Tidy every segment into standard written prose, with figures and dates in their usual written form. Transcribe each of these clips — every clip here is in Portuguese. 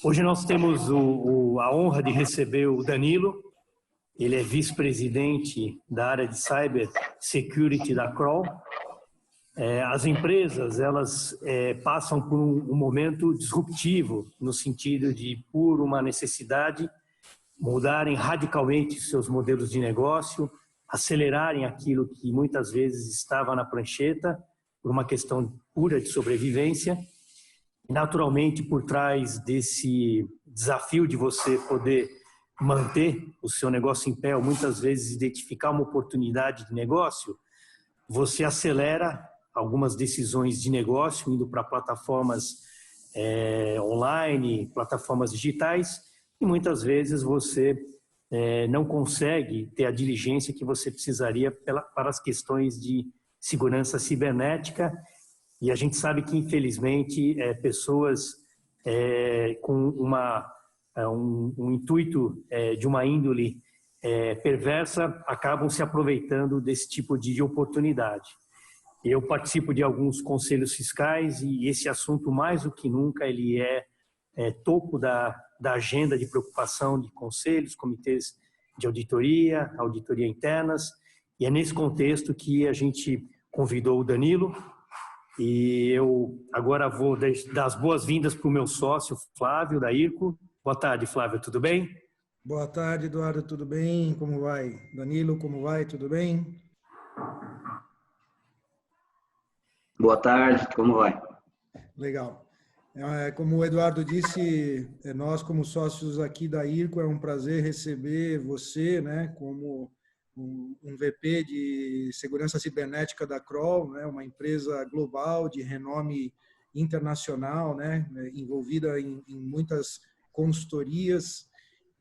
Hoje nós temos a honra de receber o Danilo. Ele é vice-presidente da área de Cyber Security da Kroll. As empresas, elas passam por um momento disruptivo, no sentido de, por uma necessidade, mudarem radicalmente seus modelos de negócio, acelerarem aquilo que muitas vezes estava na prancheta, por uma questão pura de sobrevivência. Naturalmente, por trás desse desafio de você poder manter o seu negócio em pé, ou muitas vezes identificar uma oportunidade de negócio, você acelera algumas decisões de negócio, indo para plataformas online, plataformas digitais, e muitas vezes você não consegue ter a diligência que você precisaria para as questões de segurança cibernética. E a gente sabe que, infelizmente, pessoas com um intuito de uma índole perversa acabam se aproveitando desse tipo de oportunidade. Eu participo de alguns conselhos fiscais e esse assunto, mais do que nunca, ele é topo da agenda de preocupação de conselhos, comitês de auditoria internas. E é nesse contexto que a gente convidou o Danilo. E eu agora vou dar as boas-vindas para o meu sócio, Flávio, da IRCO. Boa tarde, Flávio, tudo bem? Boa tarde, Eduardo, tudo bem? Como vai? Danilo, como vai? Tudo bem? Boa tarde, como vai? Legal. Como o Eduardo disse, nós como sócios aqui da IRCO, é um prazer receber você, né, como um VP de segurança cibernética da Kroll, né, uma empresa global de renome internacional, né, envolvida em muitas consultorias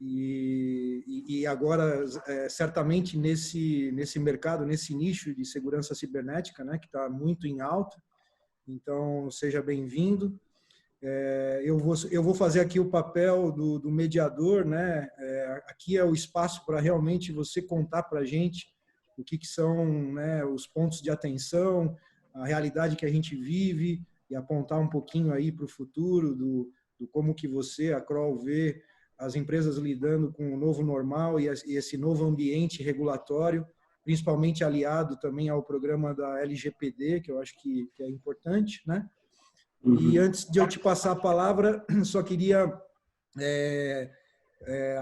e agora certamente nesse mercado, nesse nicho de segurança cibernética, né, que está muito em alta. Então seja bem-vindo. Eu vou fazer aqui o papel do mediador, né? Aqui é o espaço para realmente você contar para a gente o que são, né, os pontos de atenção, a realidade que a gente vive e apontar um pouquinho aí para o futuro do como que você, a Kroll, vê as empresas lidando com o novo normal e esse novo ambiente regulatório, principalmente aliado também ao programa da LGPD, que eu acho que é importante, né? E antes de eu te passar a palavra, só queria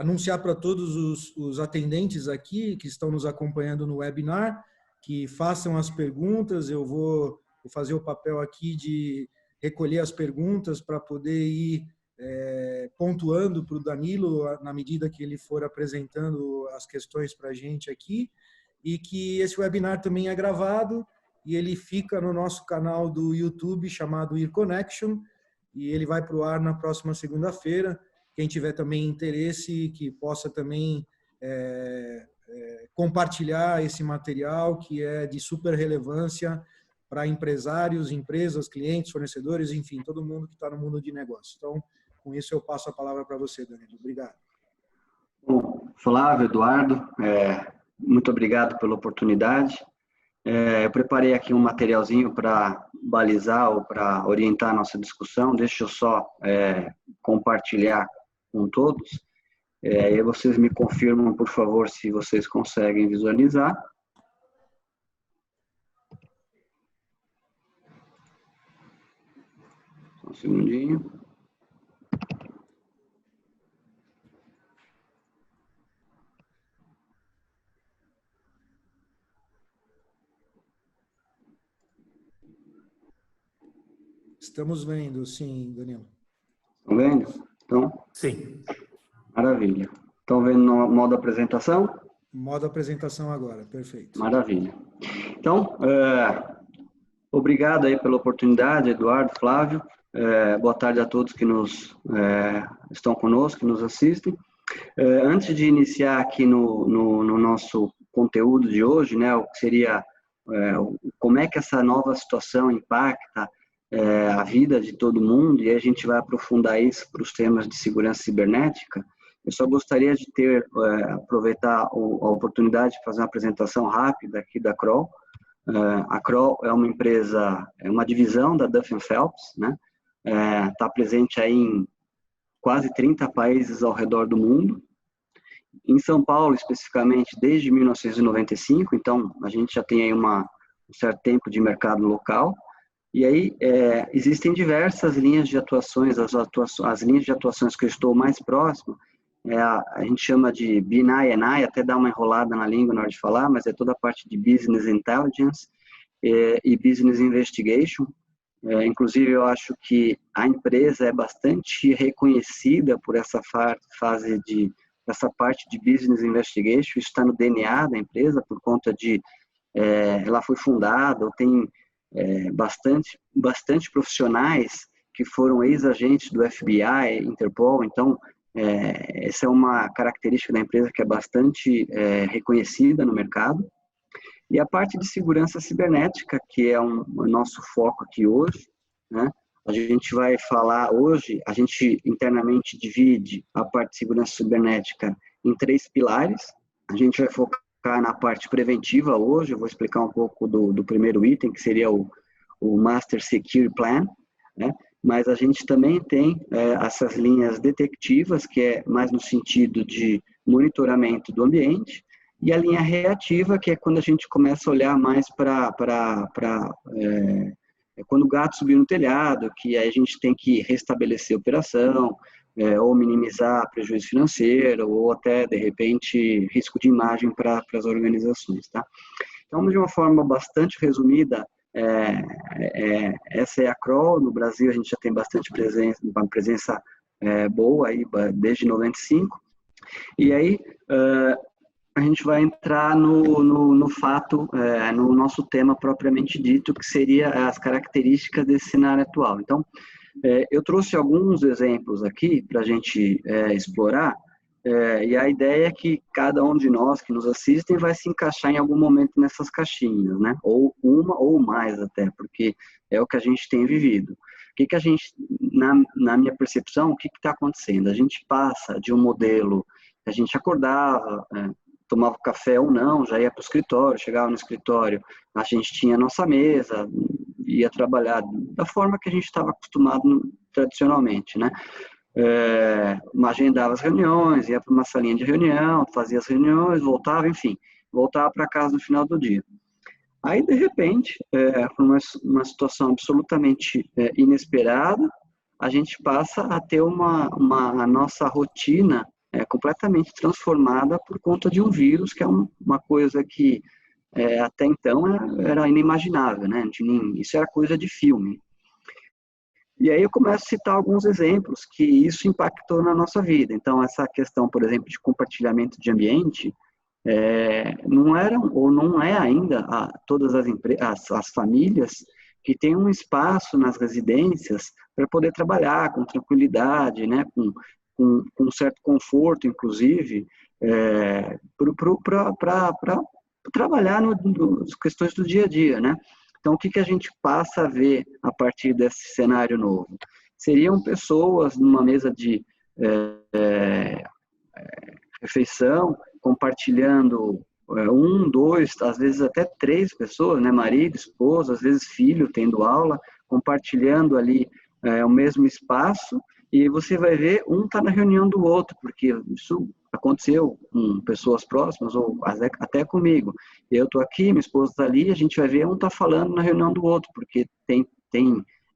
anunciar para todos os atendentes aqui que estão nos acompanhando no webinar, que façam as perguntas. Eu vou fazer o papel aqui de recolher as perguntas para poder ir pontuando para o Danilo na medida que ele for apresentando as questões para a gente aqui, e que esse webinar também é gravado e ele fica no nosso canal do YouTube chamado IRConnection, e ele vai para o ar na próxima segunda-feira. Quem tiver também interesse, que possa também compartilhar esse material, que é de super relevância para empresários, empresas, clientes, fornecedores, enfim, todo mundo que está no mundo de negócio. Então, com isso eu passo a palavra para você, Danilo. Obrigado. Bom, Flávio, Eduardo, muito obrigado pela oportunidade. Eu preparei aqui um materialzinho para balizar ou para orientar a nossa discussão. Deixa eu só compartilhar com todos. E vocês me confirmam, por favor, se vocês conseguem visualizar. Só um segundinho. Estamos vendo, sim, Danilo. Estão vendo? Então, sim. Maravilha. Estão vendo no modo apresentação? Modo apresentação agora, perfeito. Maravilha. Então, obrigado aí pela oportunidade, Eduardo, Flávio. Boa tarde a todos que estão conosco, que nos assistem. Antes de iniciar aqui no nosso conteúdo de hoje, né, o que seria como é que essa nova situação impacta a vida de todo mundo, e a gente vai aprofundar isso para os temas de segurança cibernética. Eu só gostaria de aproveitar a oportunidade de fazer uma apresentação rápida aqui da Kroll. A Kroll é uma empresa, é uma divisão da Duff & Phelps, né? Está presente aí em quase 30 países ao redor do mundo. Em São Paulo, especificamente, desde 1995, então a gente já tem aí um certo tempo de mercado local. E aí existem diversas linhas de atuações, as linhas de atuações que eu estou mais próximo, a gente chama de BNI, até dá uma enrolada na língua na hora de falar, mas é toda a parte de Business Intelligence e Business Investigation. Inclusive, eu acho que a empresa é bastante reconhecida por essa essa parte de Business Investigation, isso está no DNA da empresa, por conta de ela foi fundada, ou tem bastante profissionais que foram ex-agentes do FBI, Interpol, então essa é uma característica da empresa que é bastante reconhecida no mercado. E a parte de segurança cibernética, que é o nosso foco aqui hoje, né? A gente vai falar hoje, a gente internamente divide a parte de segurança cibernética em 3 pilares. A gente vai focar na parte preventiva hoje, eu vou explicar um pouco do primeiro item, que seria o Master Security Plan, né? Mas a gente também tem essas linhas detectivas, que é mais no sentido de monitoramento do ambiente, e a linha reativa, que é quando a gente começa a olhar mais quando o gato subiu no telhado, que aí a gente tem que restabelecer a operação, ou minimizar prejuízo financeiro, ou até, de repente, risco de imagem para as organizações, tá? Então, de uma forma bastante resumida, essa é a CROL. No Brasil, a gente já tem bastante uma presença boa aí, desde 95. E aí, a gente vai entrar no fato, no nosso tema propriamente dito, que seria as características desse cenário atual. Então, eu trouxe alguns exemplos aqui para a gente explorar, e a ideia é que cada um de nós que nos assistem vai se encaixar em algum momento nessas caixinhas, né? Ou uma ou mais até, porque é o que a gente tem vivido. O que a gente, na minha percepção, o que está acontecendo? A gente passa de um modelo que a gente acordava, tomava café ou não, já ia para o escritório, chegava no escritório, a gente tinha a nossa mesa, ia trabalhar da forma que a gente estava acostumado tradicionalmente, né? Agendava as reuniões, ia para uma salinha de reunião, fazia as reuniões, voltava, enfim, voltava para casa no final do dia. Aí, de repente, por uma situação absolutamente inesperada, a gente passa a ter a nossa rotina completamente transformada por conta de um vírus, que é uma coisa que até então era inimaginável, né? Isso era coisa de filme. E aí eu começo a citar alguns exemplos que isso impactou na nossa vida. Então, essa questão, por exemplo, de compartilhamento de ambiente, não era ou não é ainda todas as famílias que têm um espaço nas residências para poder trabalhar com tranquilidade, né? Com um certo conforto, inclusive, para trabalhar nas questões do dia a dia, né? Então, o que a gente passa a ver a partir desse cenário novo? Seriam pessoas numa mesa de refeição, compartilhando 1, 2, às vezes até 3 pessoas, né? Marido, esposa, às vezes filho tendo aula, compartilhando ali o mesmo espaço, e você vai ver, um está na reunião do outro, porque isso aconteceu com pessoas próximas, ou até comigo. Eu estou aqui, minha esposa está ali, a gente vai ver, um está falando na reunião do outro, porque tem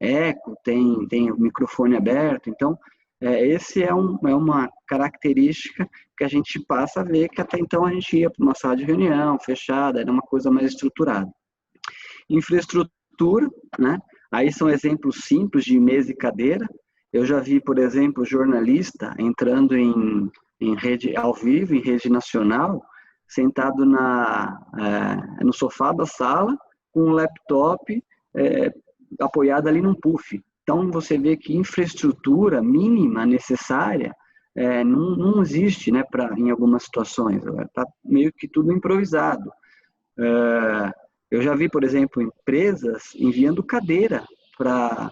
eco, tem o microfone aberto. Então, esse é uma característica que a gente passa a ver, que até então a gente ia para uma sala de reunião fechada, era uma coisa mais estruturada. Infraestrutura, né? Aí são exemplos simples de mesa e cadeira. Eu já vi, por exemplo, jornalista entrando em rede ao vivo, em rede nacional, sentado no sofá da sala, com um laptop apoiado ali num puff. Então, você vê que infraestrutura mínima necessária não existe, né, em algumas situações. Está meio que tudo improvisado. Eu já vi, por exemplo, empresas enviando cadeira para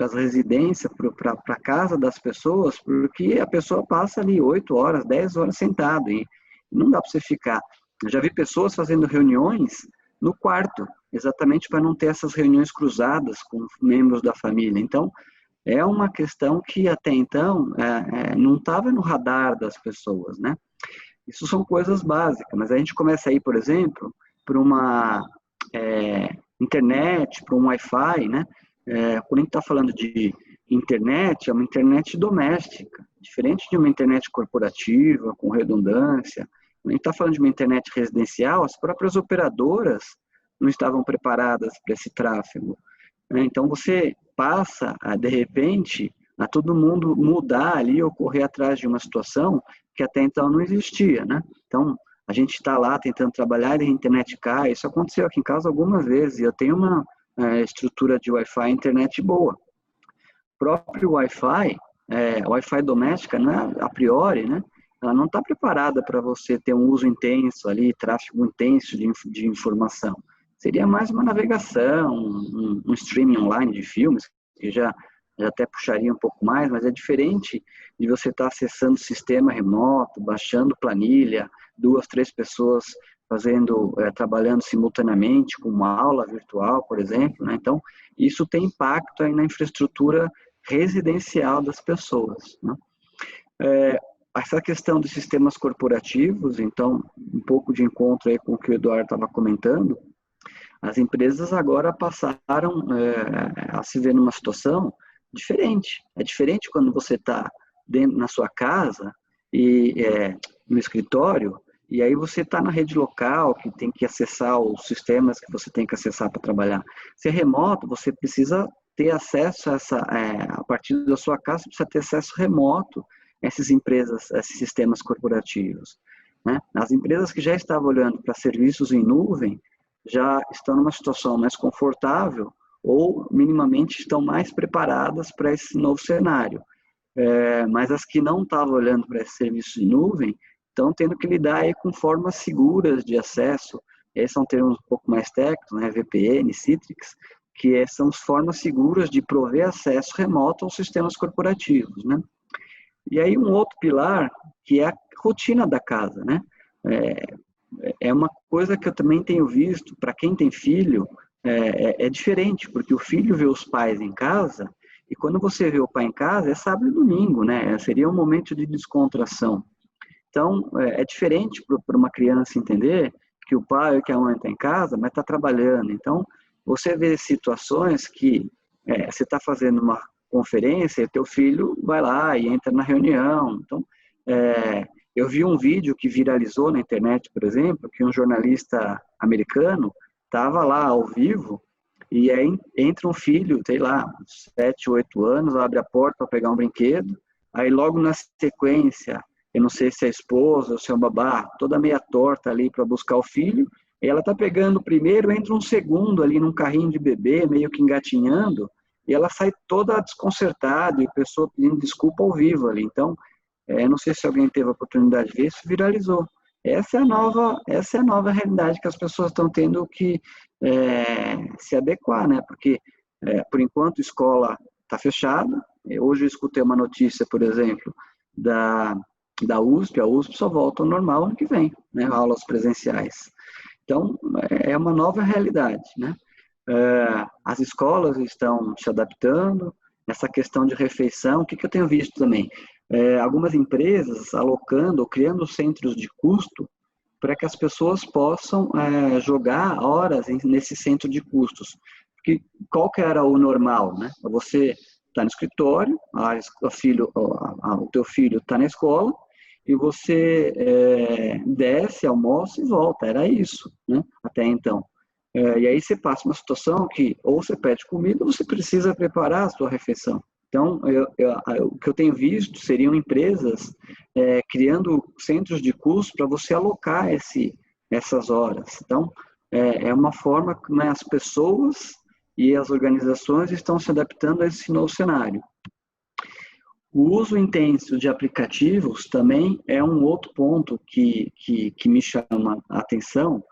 as residências, para a casa das pessoas, porque a pessoa passa ali 8 horas, 10 horas sentado, e não dá para você ficar. Eu já vi pessoas fazendo reuniões no quarto, exatamente para não ter essas reuniões cruzadas com membros da família. Então, é uma questão que até então não estava no radar das pessoas, né? Isso são coisas básicas, mas a gente começa aí, por exemplo, para uma internet, para um Wi-Fi, né? Quando a gente está falando de internet, é uma internet doméstica, diferente de uma internet corporativa, com redundância. Quando a gente está falando de uma internet residencial, as próprias operadoras não estavam preparadas para esse tráfego, né? Então, você passa, de repente, a todo mundo mudar ali ou correr atrás de uma situação que até então não existia, né? Então, a gente está lá tentando trabalhar e a internet cai. Isso aconteceu aqui em casa algumas vezes. Eu tenho uma estrutura de Wi-Fi e internet boa. O próprio Wi-Fi, Wi-Fi doméstica, não é, a priori, né? Ela não está preparada para você ter um uso intenso ali, tráfego intenso de informação. Seria mais uma navegação, um streaming online de filmes, que já até puxaria um pouco mais, mas é diferente de você estar acessando o sistema remoto, baixando planilha, 2, 3 pessoas trabalhando simultaneamente com uma aula virtual, por exemplo, né? Então, isso tem impacto aí na infraestrutura residencial das pessoas, né? Essa questão dos sistemas corporativos, então, um pouco de encontro aí com o que o Eduardo estava comentando, as empresas agora passaram a se ver numa situação diferente. É diferente quando você está na sua casa e no escritório, e aí você está na rede local, que tem que acessar os sistemas que você tem que acessar para trabalhar. Se é remoto, você precisa ter acesso a partir da sua casa, você precisa ter acesso remoto a essas empresas, a esses sistemas corporativos, né? As empresas que já estavam olhando para serviços em nuvem já estão numa situação mais confortável ou minimamente estão mais preparadas para esse novo cenário. Mas as que não estavam olhando para esse serviço em nuvem estão tendo que lidar aí com formas seguras de acesso. Esses são termos um pouco mais técnicos, né? VPN, Citrix, que são as formas seguras de prover acesso remoto aos sistemas corporativos, né? E aí um outro pilar, que é a rotina da casa, né? É uma coisa que eu também tenho visto, para quem tem filho, é diferente, porque o filho vê os pais em casa, e quando você vê o pai em casa, é sábado e domingo, né? Seria um momento de descontração. Então, é diferente para uma criança entender que o pai ou que a mãe está em casa, mas está trabalhando. Então, você vê situações que você está fazendo uma conferência e teu filho vai lá e entra na reunião. Então, eu vi um vídeo que viralizou na internet, por exemplo, que um jornalista americano estava lá ao vivo e aí entra um filho, sei lá, 7, 8 anos, abre a porta para pegar um brinquedo, aí logo na sequência, eu não sei se é a esposa ou se é o babá, toda meia torta ali para buscar o filho, e ela está pegando o primeiro, entra um segundo ali num carrinho de bebê, meio que engatinhando, e ela sai toda desconcertada, e a pessoa pedindo desculpa ao vivo ali. Então, não sei se alguém teve a oportunidade de ver, isso viralizou. Essa é a nova realidade que as pessoas estão tendo que se adequar, né? Porque, por enquanto, a escola está fechada. Hoje eu escutei uma notícia, por exemplo, da USP. A USP só volta ao normal ano que vem, né? Aulas presenciais. Então, é uma nova realidade, né? As escolas estão se adaptando. Essa questão de refeição, o que eu tenho visto também? Algumas empresas alocando ou criando centros de custo para que as pessoas possam jogar horas nesse centro de custos. Porque qual que era o normal, né? Você está no escritório, o teu filho está na escola, e você desce, almoça e volta. Era isso, né? Até então. E aí você passa uma situação que ou você pede comida ou você precisa preparar a sua refeição. Então, o que eu tenho visto seriam empresas criando centros de custo para você alocar essas horas. Então, é uma forma que, né, as pessoas e as organizações estão se adaptando a esse novo cenário. O uso intenso de aplicativos também é um outro ponto que me chama a atenção,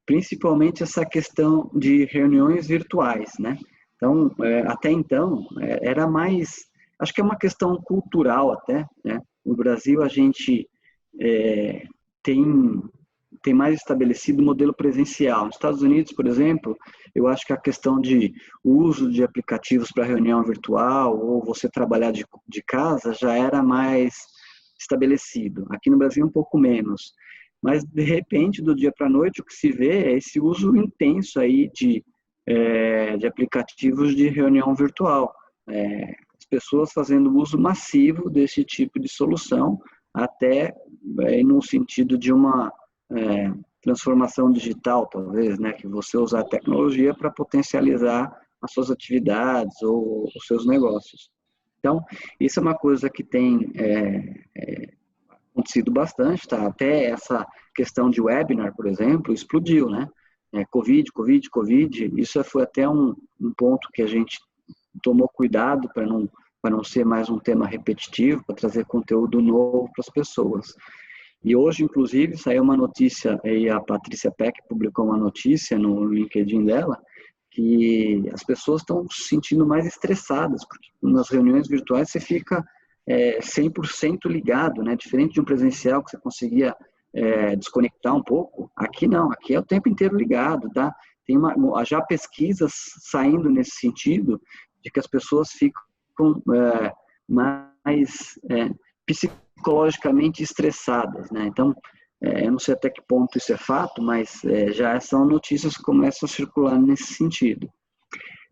principalmente essa questão de reuniões virtuais, né? Então, até então, era mais... Acho que é uma questão cultural até, né? No Brasil, a gente tem tem mais estabelecido o modelo presencial. Nos Estados Unidos, por exemplo, eu acho que a questão de uso de aplicativos para reunião virtual ou você trabalhar de casa já era mais estabelecido. Aqui no Brasil, um pouco menos. Mas, de repente, do dia para a noite, o que se vê é esse uso intenso aí de aplicativos de reunião virtual. As pessoas fazendo uso massivo desse tipo de solução, até no sentido de uma transformação digital, talvez, né, que você usar a tecnologia para potencializar as suas atividades ou os seus negócios. Então, isso é uma coisa que tem acontecido bastante, tá? Até essa questão de webinar, por exemplo, explodiu, né? Covid, isso foi até um ponto que a gente tomou cuidado para não ser mais um tema repetitivo, para trazer conteúdo novo para as pessoas. E hoje, inclusive, saiu uma notícia, aí a Patrícia Peck publicou uma notícia no LinkedIn dela, que as pessoas estão se sentindo mais estressadas, porque nas reuniões virtuais você fica 100% ligado, né? Diferente de um presencial que você conseguia desconectar um pouco, aqui não, aqui é o tempo inteiro ligado, tá? Tem já pesquisas saindo nesse sentido, de que as pessoas ficam mais psicologicamente estressadas, né? Então, eu não sei até que ponto isso é fato, mas já são notícias que começam a circular nesse sentido.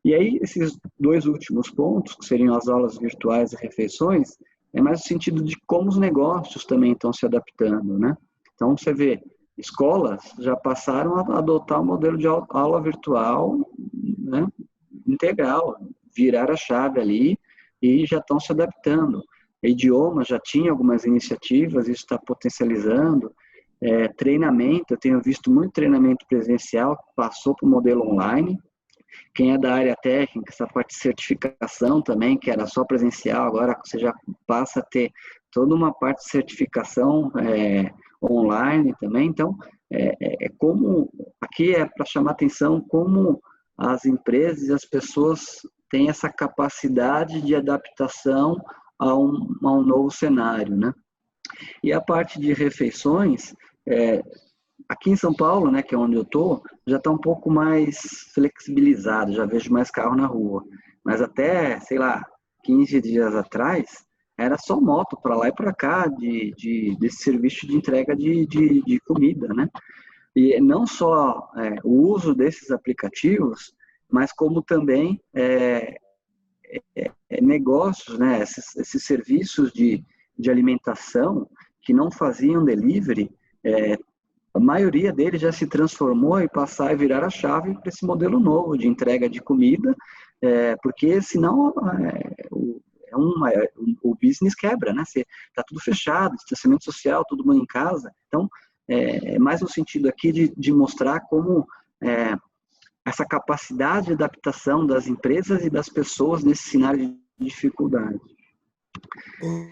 E aí, esses dois últimos pontos, que seriam as aulas virtuais e refeições, é mais no sentido de como os negócios também estão se adaptando, né? Então, você vê, escolas já passaram a adotar o modelo de aula virtual, né, integral, virar a chave ali e já estão se adaptando. Idioma já tinha algumas iniciativas, isso está potencializando. Treinamento, eu tenho visto muito treinamento presencial que passou para o modelo online. Quem é da área técnica, essa parte de certificação também, que era só presencial, agora você já passa a ter toda uma parte de certificação online também. Então, como aqui é para chamar atenção como as empresas e as pessoas têm essa capacidade de adaptação a um novo cenário, né? E a parte de refeições, aqui em São Paulo, né, que é onde eu estou, já está um pouco mais flexibilizado, já vejo mais carro na rua. Mas até, sei lá, 15 dias atrás, era só moto para lá e para cá desse serviço de entrega de comida, né? E não só o uso desses aplicativos, mas como também negócios, né? Esses serviços de alimentação que não faziam delivery, a maioria deles já se transformou e passar a virar a chave para esse modelo novo de entrega de comida, porque senão o business quebra, né? Está tudo fechado, distanciamento social, todo mundo em casa. Então, mais no sentido aqui de mostrar como essa capacidade de adaptação das empresas e das pessoas nesse cenário de dificuldade.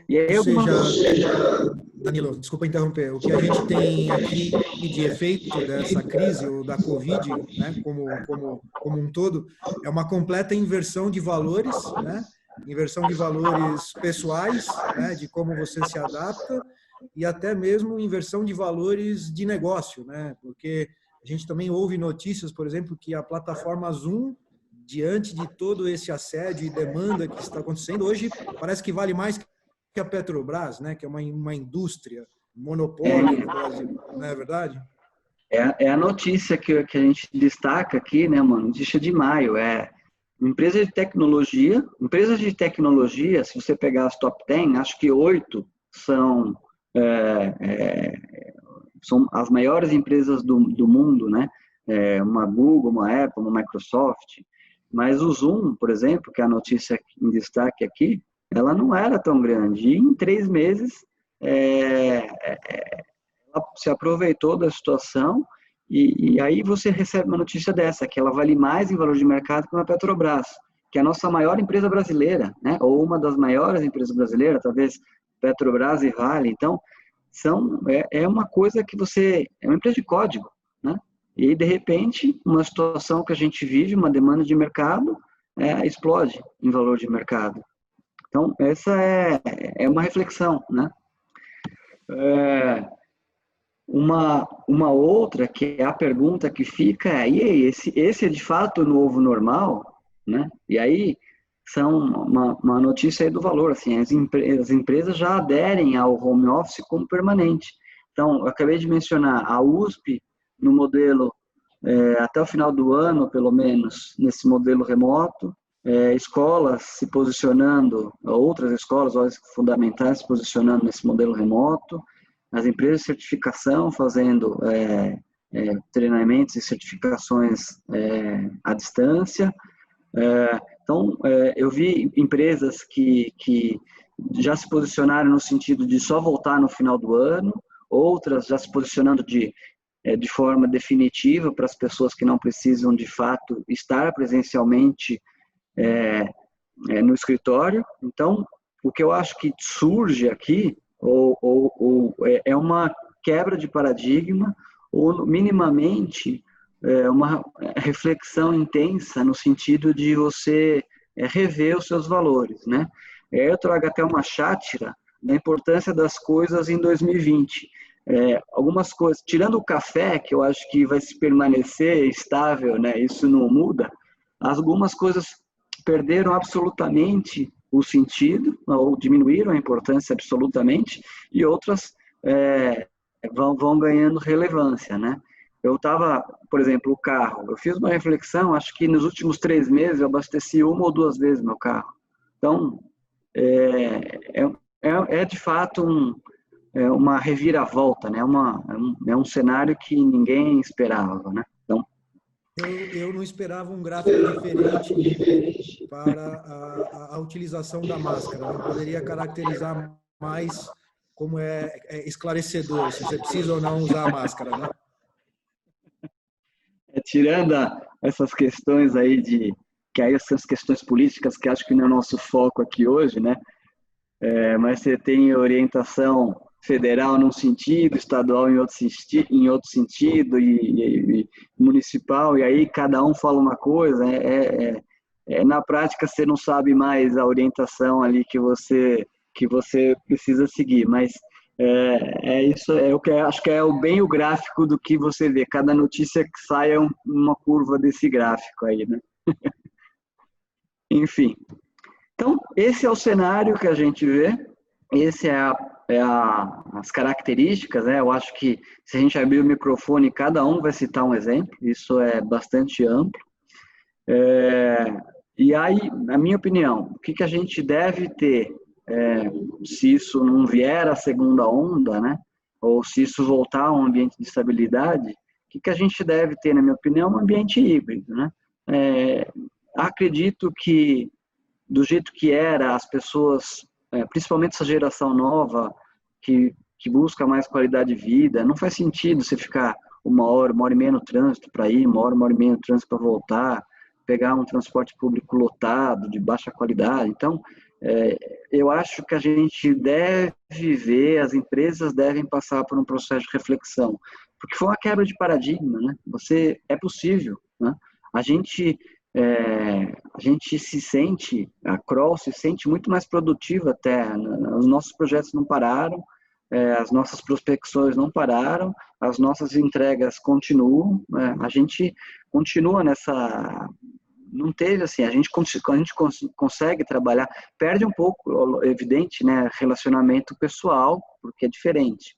E aí, ou seja, Danilo, desculpa interromper, o que a gente tem aqui de efeito dessa crise ou da Covid, né, como um todo, é uma completa inversão de valores, né, inversão de valores pessoais, né, de como você se adapta, e até mesmo inversão de valores de negócio, né, porque a gente também ouve notícias, por exemplo, que a plataforma Zoom, diante de todo esse assédio e demanda que está acontecendo, hoje parece que vale mais que a Petrobras, né? Que é uma indústria, um monopólio no Brasil, não é verdade? É a notícia que a gente destaca aqui, né, mano? Notícia de maio, empresas de tecnologia, se você pegar as top 10, acho que 8 são as maiores empresas do mundo, né? Uma Google, uma Apple, uma Microsoft. Mas o Zoom, por exemplo, que é a notícia em destaque aqui, ela não era tão grande. E em 3 meses, ela se aproveitou da situação e aí você recebe uma notícia dessa, que ela vale mais em valor de mercado que uma Petrobras, que é a nossa maior empresa brasileira, né? Ou uma das maiores empresas brasileiras, talvez Petrobras e Vale. Então, é uma coisa que é uma empresa de código, né? E, de repente, uma situação que a gente vive, uma demanda de mercado, explode em valor de mercado. Então, essa é uma reflexão, né? Uma outra, que é a pergunta que fica, e aí, esse é de fato o novo normal, né? E aí, são uma notícia aí do valor, assim, as empresas já aderem ao home office como permanente. Então, eu acabei de mencionar a USP no modelo, até o final do ano, pelo menos, nesse modelo remoto, escolas se posicionando, outras escolas fundamentais se posicionando nesse modelo remoto, as empresas de certificação fazendo treinamentos e certificações à distância. Então, eu vi empresas que já se posicionaram no sentido de só voltar no final do ano, outras já se posicionando de forma definitiva para as pessoas que não precisam, de fato, estar presencialmente no escritório. Então, o que eu acho que surge aqui é uma quebra de paradigma, ou minimamente uma reflexão intensa no sentido de você rever os seus valores, né? Eu trago até uma sátira da importância das coisas em 2020. Algumas coisas, tirando o café, que eu acho que vai se permanecer estável, né? Isso não muda. Algumas coisas perderam absolutamente o sentido, ou diminuíram a importância absolutamente, e outras vão ganhando relevância, né? Eu estava, por exemplo, o carro, eu fiz uma reflexão, acho que nos últimos 3 meses eu abasteci 1 ou 2 vezes meu carro. Então, de fato uma reviravolta, né? É um cenário que ninguém esperava, né? Então, Eu não esperava um gráfico diferente para a utilização da máscara. Não poderia caracterizar mais como é esclarecedor, se você precisa ou não usar a máscara, né? tirando essas questões aí que aí são as questões políticas, que acho que não é o nosso foco aqui hoje, né? Mas você tem orientação federal num sentido, estadual em outro sentido, e municipal, e aí cada um fala uma coisa. Na prática, você não sabe mais a orientação ali que você precisa seguir, mas isso, o que acho que é bem o gráfico do que você vê. Cada notícia que sai é uma curva desse gráfico aí, né? Enfim. Então, esse é o cenário que a gente vê, esse as características, né? Eu acho que se a gente abrir o microfone, cada um vai citar um exemplo, isso é bastante amplo. E aí, na minha opinião, o que a gente deve ter, se isso não vier a segunda onda, né? Ou se isso voltar a um ambiente de estabilidade, o que a gente deve ter, na minha opinião, um ambiente híbrido, né? Acredito que do jeito que era, as pessoas, principalmente essa geração nova, que busca mais qualidade de vida, não faz sentido você ficar 1 hora e meia no trânsito para ir, 1 hora e meia no trânsito para voltar, pegar um transporte público lotado, de baixa qualidade. Então, eu acho que a gente deve ver, as empresas devem passar por um processo de reflexão, porque foi uma quebra de paradigma, né? É possível, né? A gente se sente, a Kroll se sente muito mais produtiva até, os nossos projetos não pararam, as nossas prospecções não pararam, as nossas entregas continuam, a gente continua nessa, não teve assim, a gente consegue trabalhar, perde um pouco, evidente, né, relacionamento pessoal, porque é diferente,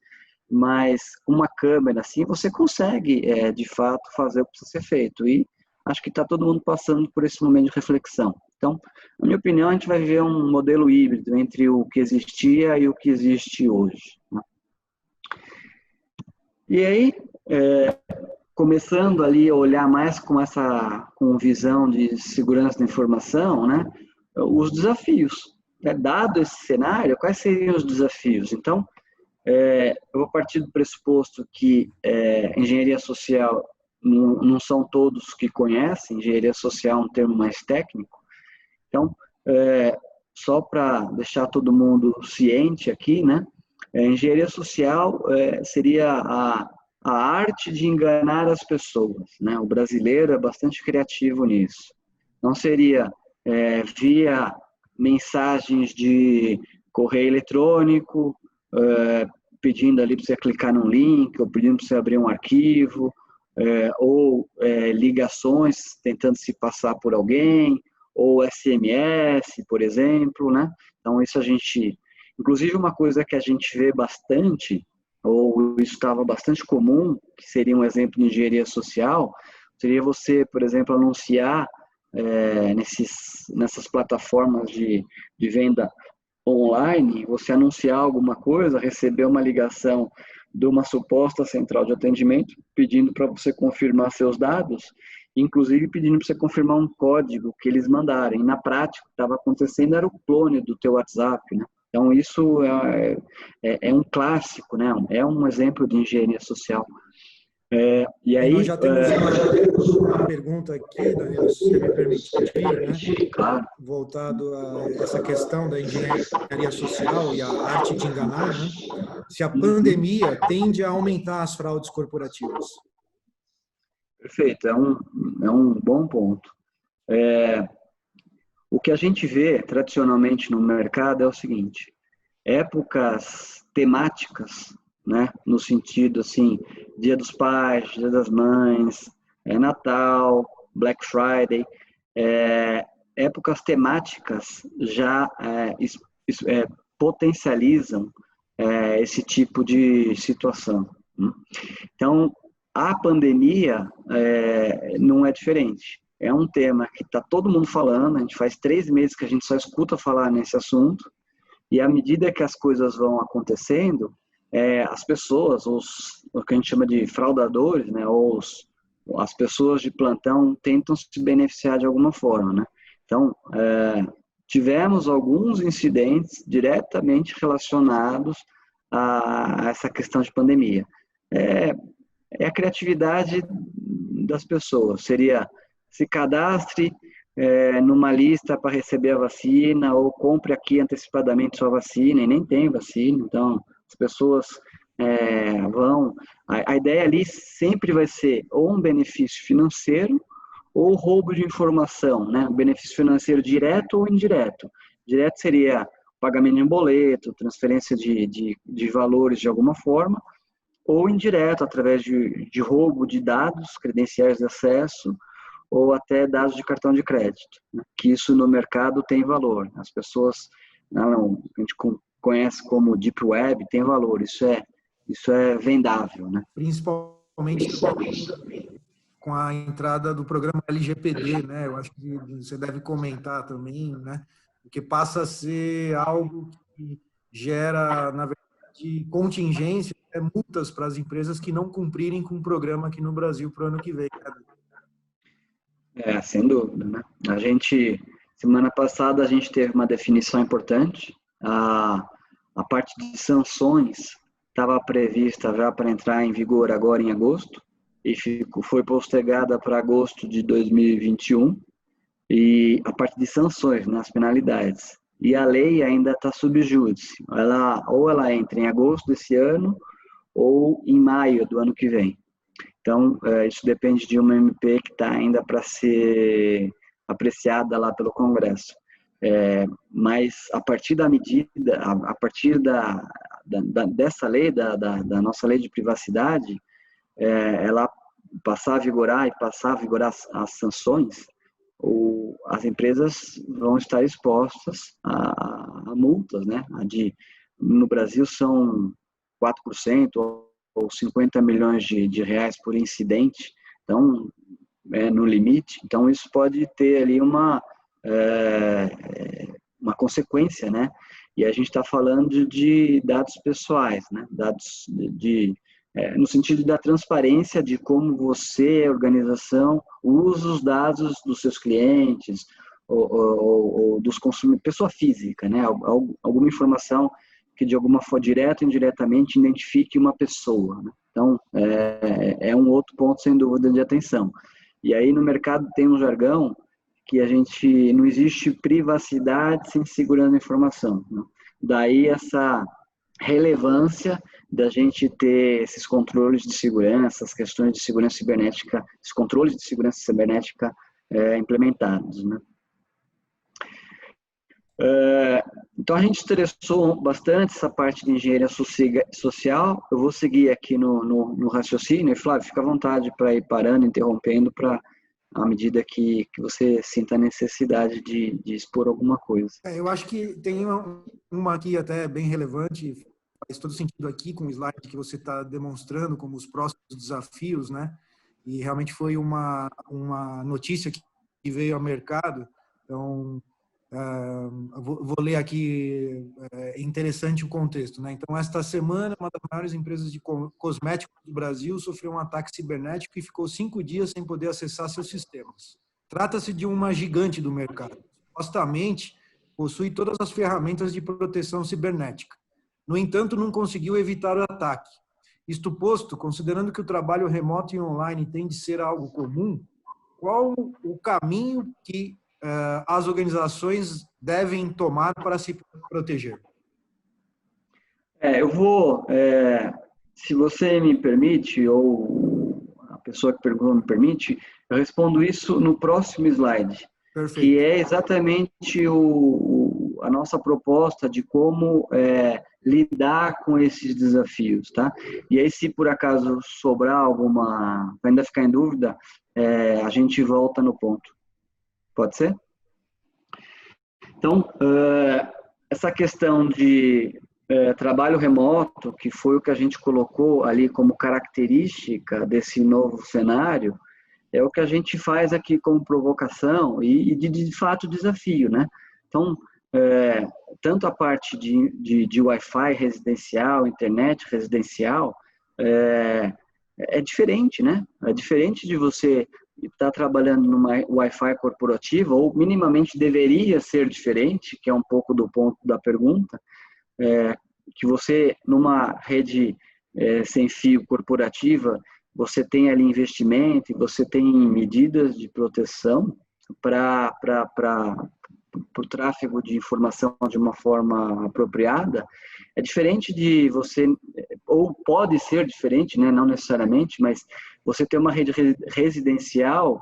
mas com uma câmera assim, você consegue, de fato, fazer o que precisa ser feito, e acho que está todo mundo passando por esse momento de reflexão. Então, na minha opinião, a gente vai viver um modelo híbrido entre o que existia e o que existe hoje, né? E aí, começando ali a olhar mais com visão de segurança da informação, né? Os desafios. Dado esse cenário, quais seriam os desafios? Então, eu vou partir do pressuposto que engenharia social não são todos que conhecem, engenharia social é um termo mais técnico. Então, só para deixar todo mundo ciente aqui, né? Engenharia social seria a arte de enganar as pessoas, né? O brasileiro é bastante criativo nisso. Não seria via mensagens de correio eletrônico, pedindo ali para você clicar num link, ou pedindo para você abrir um arquivo, ou ligações tentando se passar por alguém, ou SMS, por exemplo, né? Então, isso a gente... Inclusive, uma coisa que a gente vê bastante, ou isso estava bastante comum, que seria um exemplo de engenharia social, seria você, por exemplo, anunciar nessas plataformas de venda online, você anunciar alguma coisa, receber uma ligação de uma suposta central de atendimento, pedindo para você confirmar seus dados, inclusive pedindo para você confirmar um código que eles mandarem. Na prática, o que estava acontecendo era o clone do teu WhatsApp, né? Então, isso é um clássico, né? É um exemplo de engenharia social. E aí, nós já temos uma pergunta aqui, Danilo, se você me permitir, né? Claro. Voltado a essa questão da engenharia social e a arte de enganar, né? Se a pandemia tende a aumentar as fraudes corporativas. Perfeito, é um bom ponto. O que a gente vê tradicionalmente no mercado é o seguinte: épocas temáticas, né, no sentido assim, Dia dos Pais, Dia das Mães, Natal, Black Friday, épocas temáticas já potencializam esse tipo de situação. Então, a pandemia não é diferente. É um tema que está todo mundo falando, a gente faz 3 meses que a gente só escuta falar nesse assunto, e à medida que as coisas vão acontecendo, as pessoas, o que a gente chama de fraudadores, né, ou as pessoas de plantão tentam se beneficiar de alguma forma, né? Então, tivemos alguns incidentes diretamente relacionados a essa questão de pandemia. É a criatividade das pessoas, seria se cadastre numa lista para receber a vacina, ou compre aqui antecipadamente sua vacina, e nem tem vacina, então as pessoas vão... A ideia ali sempre vai ser ou um benefício financeiro, ou roubo de informação, né? Um benefício financeiro direto ou indireto. Direto seria pagamento de um boleto, transferência de valores de alguma forma, ou indireto, através de roubo de dados, credenciais de acesso, ou até dados de cartão de crédito, né? Que isso no mercado tem valor. As pessoas, a gente conhece como Deep Web, tem valor, isso é vendável, né? Principalmente com a entrada do programa LGPD, né? Eu acho que você deve comentar também, né? Porque passa a ser algo que gera, na verdade, contingência, multas para as empresas que não cumprirem com o programa aqui no Brasil para o ano que vem. Sem dúvida, né? Semana passada, a gente teve uma definição importante. A parte de sanções estava prevista já para entrar em vigor agora em agosto, e foi postergada para agosto de 2021, e a parte de sanções, né, as penalidades. E a lei ainda está sub júdice. Ou ela entra em agosto desse ano, ou em maio do ano que vem. Então, isso depende de uma MP que está ainda para ser apreciada lá pelo Congresso. Mas a partir da medida, a partir dessa lei, da nossa lei de privacidade, ela passar a vigorar as sanções, as empresas vão estar expostas a multas, né? No Brasil são 4% ou 50 milhões de reais por incidente, então, no limite. Então, isso pode ter ali uma consequência, né? E a gente está falando de dados pessoais, né? Dados no sentido da transparência de como você, a organização, usa os dados dos seus clientes ou dos consumidores, pessoa física, né? Alguma informação que de alguma forma, direta ou indiretamente, identifique uma pessoa, né? Então, é um outro ponto, sem dúvida, de atenção. E aí, no mercado, tem um jargão que não existe privacidade sem segurança da informação, né? Daí essa relevância da gente ter esses controles de segurança, as questões de segurança cibernética, esses controles de segurança cibernética implementados, né? Então, a gente interessou bastante essa parte de engenharia social. Eu vou seguir aqui no raciocínio. E, Flávio, fica à vontade para ir parando, interrompendo, à medida que você sinta a necessidade de expor alguma coisa. Eu acho que tem uma aqui até bem relevante, faz todo sentido aqui com o slide que você está demonstrando como os próximos desafios, né? E realmente foi uma notícia que veio ao mercado. Então, vou ler aqui, é interessante o contexto, né? Então, esta semana, uma das maiores empresas de cosméticos do Brasil sofreu um ataque cibernético e ficou 5 dias sem poder acessar seus sistemas. Trata-se de uma gigante do mercado. Supostamente, possui todas as ferramentas de proteção cibernética. No entanto, não conseguiu evitar o ataque. Isto posto, considerando que o trabalho remoto e online tem de ser algo comum, qual o caminho que as organizações devem tomar para se proteger? Eu vou, se você me permite, ou a pessoa que perguntou me permite, eu respondo isso no próximo slide. Perfeito. Que é exatamente a nossa proposta de como lidar com esses desafios, tá? E aí, se por acaso sobrar alguma, ainda ficar em dúvida, a gente volta no ponto. Pode ser? Então, essa questão de trabalho remoto, que foi o que a gente colocou ali como característica desse novo cenário, é o que a gente faz aqui como provocação e de fato desafio, né? Então, tanto a parte de Wi-Fi residencial, internet residencial, é diferente, né? É diferente de você estar trabalhando numa Wi-Fi corporativa, ou minimamente deveria ser diferente, que é um pouco do ponto da pergunta, que você, numa rede sem fio corporativa, você tem ali investimento e você tem medidas de proteção para o tráfego de informação de uma forma apropriada. É diferente de você, ou pode ser diferente, né, não necessariamente, mas você ter uma rede residencial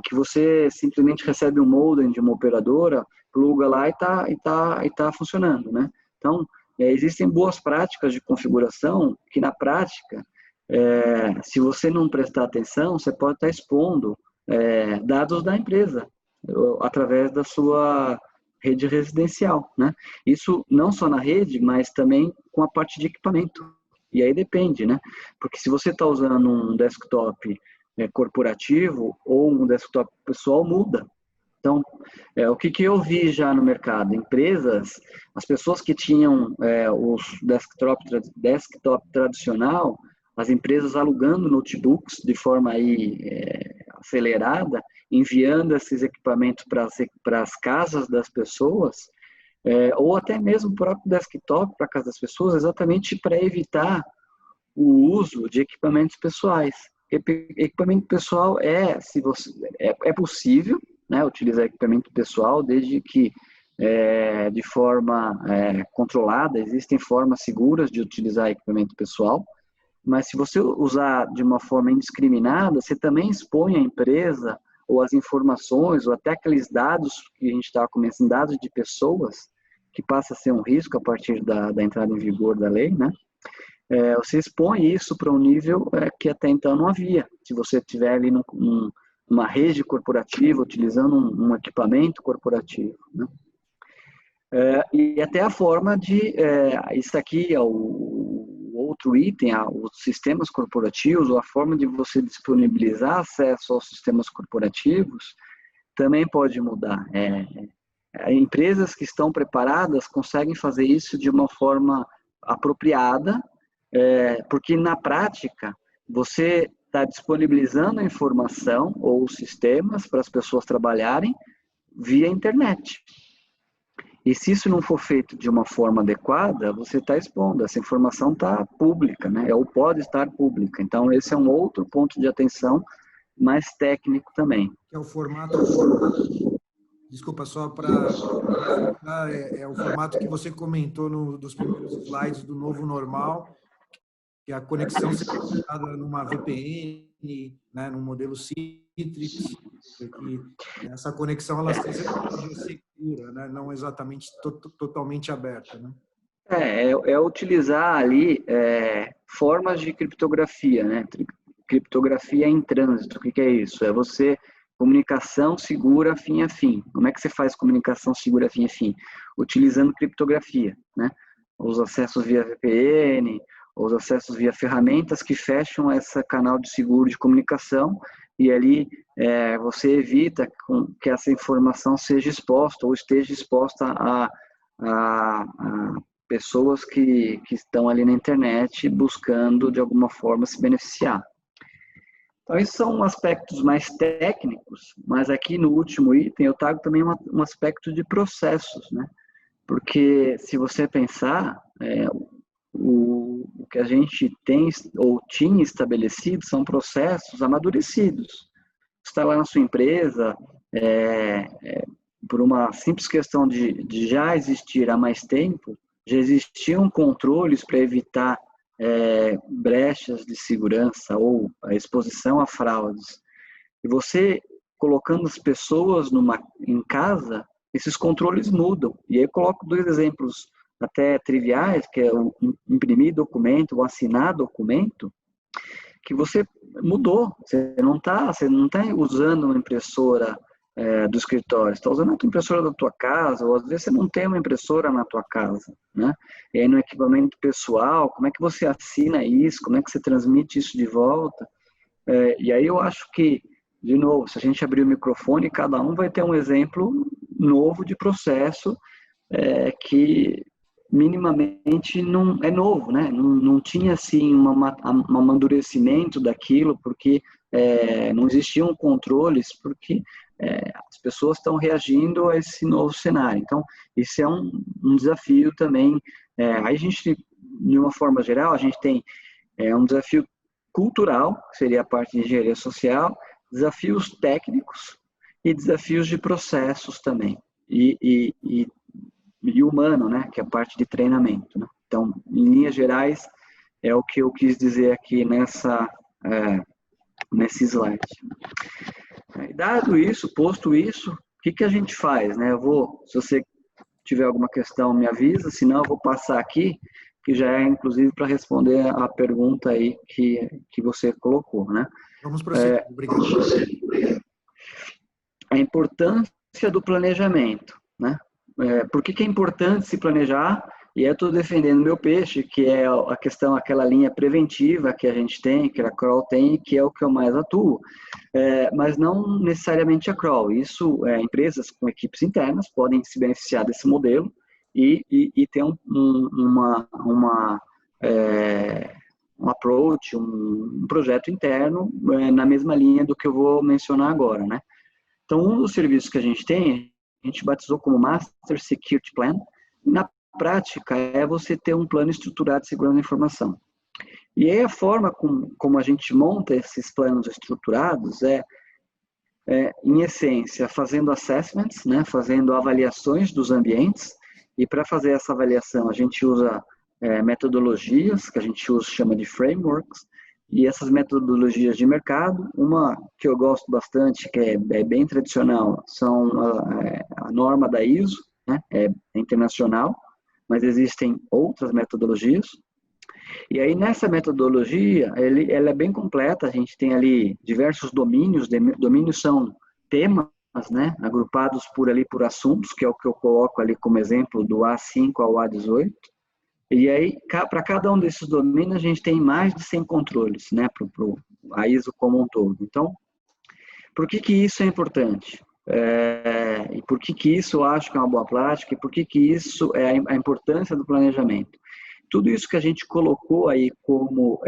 que você simplesmente recebe um modem de uma operadora, pluga lá e tá funcionando, né? Então, existem boas práticas de configuração que, na prática, se você não prestar atenção, você pode estar expondo dados da empresa através da sua rede residencial, né? Isso não só na rede, mas também com a parte de equipamento. E aí depende, né? Porque se você está usando um desktop corporativo ou um desktop pessoal, muda. Então, o que eu vi já no mercado? Empresas, as pessoas que tinham os desktop tradicional, as empresas alugando notebooks de forma aí, acelerada, enviando esses equipamentos para as casas das pessoas, ou até mesmo o próprio desktop para a casa das pessoas, exatamente para evitar o uso de equipamentos pessoais. Equipamento pessoal é possível, né, utilizar equipamento pessoal, desde que de forma controlada, existem formas seguras de utilizar equipamento pessoal, mas se você usar de uma forma indiscriminada, você também expõe a empresa ou as informações, ou até aqueles dados que a gente estava começando, dados de pessoas, que passa a ser um risco a partir da entrada em vigor da lei, né? Você expõe isso para um nível que até então não havia. Se você tiver ali numa rede corporativa, utilizando um equipamento corporativo, né? E até a forma de... isso aqui é o outro item, os sistemas corporativos, ou a forma de você disponibilizar acesso aos sistemas corporativos, também pode mudar. Empresas que estão preparadas conseguem fazer isso de uma forma apropriada, porque na prática você está disponibilizando a informação ou os sistemas para as pessoas trabalharem via internet. E se isso não for feito de uma forma adequada, você está expondo, essa informação está pública, né? Ou pode estar pública. Então, esse é um outro ponto de atenção, mais técnico também. É o formato... Desculpa, só para... É o formato que você comentou dos primeiros slides do novo normal, que a conexão seja feita numa VPN, né, num modelo Citrix, que Essa conexão ela seja segura, né? Não exatamente totalmente aberta, né? É utilizar ali formas de criptografia, né? Criptografia em trânsito. O que é isso? É você comunicação segura fim a fim. Como é que você faz comunicação segura fim a fim? Utilizando criptografia, né? Os acessos via VPN, os acessos via ferramentas que fecham esse canal de seguro de comunicação e ali você evita que essa informação seja exposta ou esteja exposta a pessoas que estão ali na internet buscando de alguma forma se beneficiar. Então, esses são aspectos mais técnicos, mas aqui no último item eu trago também um aspecto de processos, né? Porque se você pensar, o que a gente tem ou tinha estabelecido são processos amadurecidos. Você está lá na sua empresa, por uma simples questão de já existir há mais tempo, já existiam controles para evitar brechas de segurança ou a exposição a fraudes. E você, colocando as pessoas em casa, esses controles mudam. E aí eu coloco 2 exemplos até triviais, que é o imprimir documento, o assinar documento, que você mudou. Você não tá usando uma impressora do escritório, você está usando a tua impressora da tua casa, ou às vezes você não tem uma impressora na tua casa, né? E aí no equipamento pessoal, como é que você assina isso, como é que você transmite isso de volta? E aí eu acho que, de novo, se a gente abrir o microfone, cada um vai ter um exemplo novo de processo que minimamente não é novo, né? Não tinha assim um amadurecimento daquilo, porque não existiam controles, porque as pessoas estão reagindo a esse novo cenário. Então, isso é um desafio também. Aí a gente, de uma forma geral, a gente tem um desafio cultural, que seria a parte de engenharia social, desafios técnicos e desafios de processos também. E humano, né, que é a parte de treinamento, né? Então, em linhas gerais, é o que eu quis dizer aqui nesse slide. Dado isso, posto isso, o que a gente faz, né? Se você tiver alguma questão, me avisa, senão eu vou passar aqui, que já é inclusive para responder a pergunta aí que você colocou, né? Vamos prosseguir, obrigado. A importância do planejamento, né? Por que é importante se planejar? E eu estou defendendo meu peixe, que é a questão, aquela linha preventiva que a gente tem, que a Kroll tem, que é o que eu mais atuo. Mas não necessariamente a Kroll. Isso, empresas com equipes internas podem se beneficiar desse modelo e ter um approach, um projeto interno na mesma linha do que eu vou mencionar agora, né? Então, um dos serviços que a gente tem, a gente batizou como Master Security Plan. Na prática, é você ter um plano estruturado de segurança da informação. E aí a forma como a gente monta esses planos estruturados em essência, fazendo assessments, né, fazendo avaliações dos ambientes. E para fazer essa avaliação, a gente usa metodologias, que a gente chama de frameworks, e essas metodologias de mercado, uma que eu gosto bastante, que é bem tradicional, são a norma da ISO, né? É internacional, mas existem outras metodologias. E aí nessa metodologia, ela é bem completa, a gente tem ali diversos domínios, domínios são temas, né? Agrupados por assuntos, que é o que eu coloco ali como exemplo do A5 ao A18. E aí, para cada um desses domínios, a gente tem mais de 100 controles, né, para a ISO como um todo. Então, por que isso é importante? E por que isso eu acho que é uma boa prática? E por que isso é a importância do planejamento? Tudo isso que a gente colocou aí como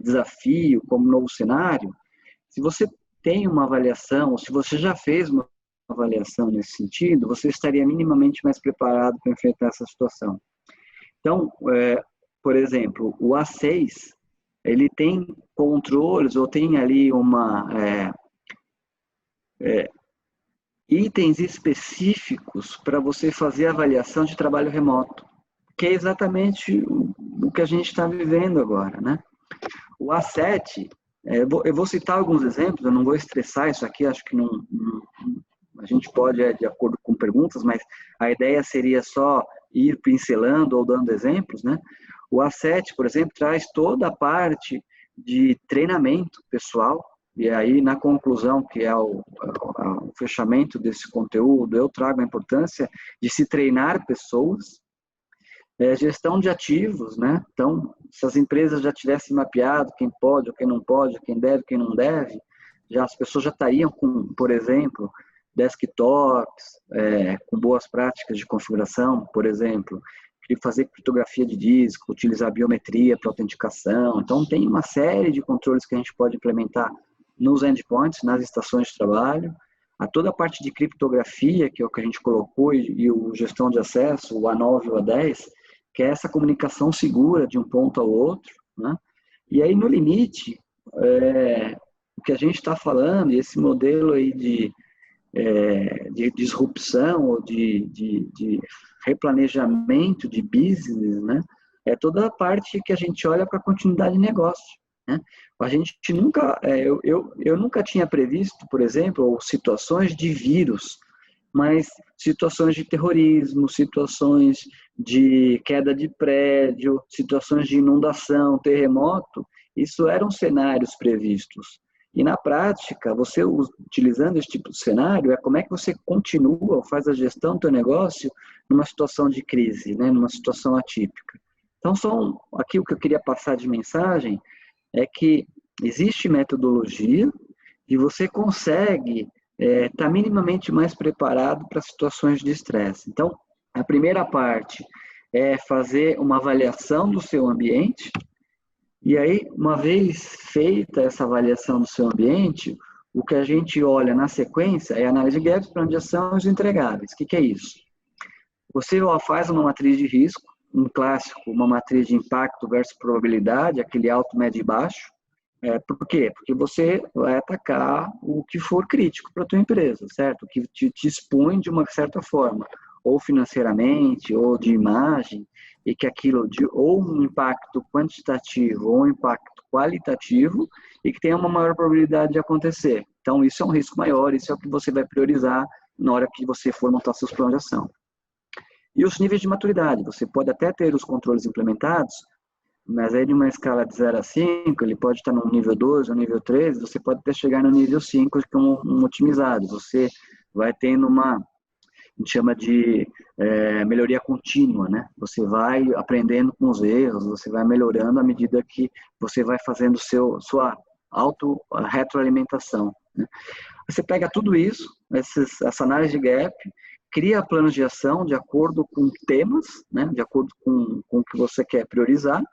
desafio, como novo cenário, se você tem uma avaliação, ou se você já fez uma avaliação nesse sentido, você estaria minimamente mais preparado para enfrentar essa situação. Então, por exemplo, o A6, ele tem controles ou tem ali itens específicos para você fazer avaliação de trabalho remoto, que é exatamente o que a gente está vivendo agora, né? O A7, eu vou citar alguns exemplos, eu não vou estressar isso aqui, acho que A gente pode, de acordo com perguntas, mas a ideia seria só ir pincelando ou dando exemplos, né? O A7, por exemplo, traz toda a parte de treinamento pessoal, e aí na conclusão, que é o fechamento desse conteúdo, eu trago a importância de se treinar pessoas, gestão de ativos, né? Então, se as empresas já tivessem mapeado quem pode, ou quem não pode, quem deve, quem não deve, as pessoas já estariam com, por exemplo, desktops, com boas práticas de configuração, por exemplo, fazer criptografia de disco, utilizar biometria para autenticação. Então, tem uma série de controles que a gente pode implementar nos endpoints, nas estações de trabalho. A toda a parte de criptografia, que é o que a gente colocou, e o gestão de acesso, o A9 e o A10, que é essa comunicação segura de um ponto ao outro, né? E aí, no limite, o que a gente está falando, e esse modelo aí de disrupção ou de replanejamento de business, né? É toda a parte que a gente olha para a continuidade de negócio, né? A gente nunca, eu nunca tinha previsto, por exemplo, situações de vírus, mas situações de terrorismo, situações de queda de prédio, situações de inundação, terremoto, isso eram cenários previstos. E na prática, você utilizando esse tipo de cenário, é como é que você continua ou faz a gestão do seu negócio numa situação de crise, né, numa situação atípica. Então, aqui o que eu queria passar de mensagem é que existe metodologia e você consegue estar minimamente mais preparado para situações de estresse. Então, a primeira parte é fazer uma avaliação do seu ambiente. E aí, uma vez feita essa avaliação do seu ambiente, o que a gente olha na sequência é a análise de gaps, plano de ação e os entregáveis. O que é isso? Você faz uma matriz de risco, um clássico, uma matriz de impacto versus probabilidade, aquele alto, médio e baixo. Por quê? Porque você vai atacar o que for crítico para a tua empresa, certo? O que te expõe de uma certa forma, ou financeiramente, ou de imagem, e que aquilo ou um impacto quantitativo ou um impacto qualitativo e que tenha uma maior probabilidade de acontecer. Então, isso é um risco maior, isso é o que você vai priorizar na hora que você for montar seus planos de ação. E os níveis de maturidade, você pode até ter os controles implementados, mas aí de uma escala de 0 a 5, ele pode estar no nível 2 ou nível 3, você pode até chegar no nível 5, que é um otimizado. Você vai tendo a gente chama de melhoria contínua, né? Você vai aprendendo com os erros, você vai melhorando à medida que você vai fazendo sua retroalimentação, né? Você pega tudo isso, essa análise de gap, cria planos de ação de acordo com temas, né? De acordo com o que você quer priorizar,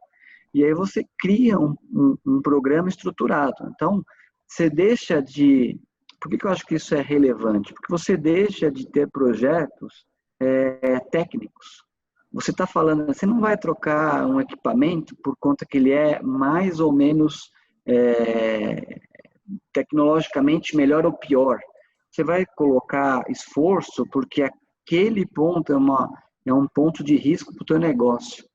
e aí você cria um programa estruturado. Então, você deixa de... Por que eu acho que isso é relevante? Porque você deixa de ter projetos técnicos. Você está falando, você não vai trocar um equipamento por conta que ele é mais ou menos tecnologicamente melhor ou pior. Você vai colocar esforço porque aquele ponto é um ponto de risco para o teu negócio.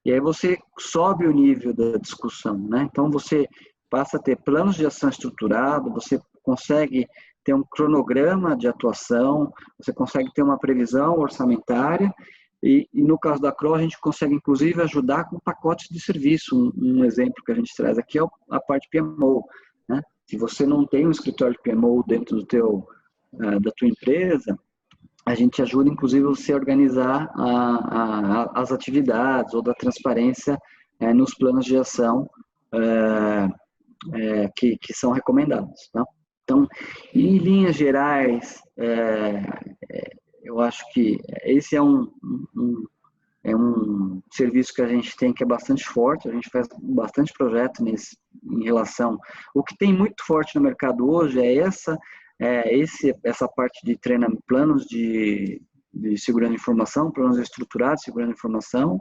E aí você sobe o nível da discussão, né? Então você passa a ter planos de ação estruturado, você consegue ter um cronograma de atuação, você consegue ter uma previsão orçamentária e no caso da CRO a gente consegue inclusive ajudar com pacotes de serviço. Um exemplo que a gente traz aqui é a parte PMO, né? Se você não tem um escritório de PMO dentro da tua empresa, a gente ajuda inclusive você a organizar as atividades ou da transparência nos planos de ação que são recomendados, tá? Então, em linhas gerais, eu acho que esse é um serviço que a gente tem que é bastante forte, a gente faz bastante projeto em relação... O que tem muito forte no mercado hoje é essa parte de treinamento, planos de segurança de informação, planos estruturados de segurança de informação.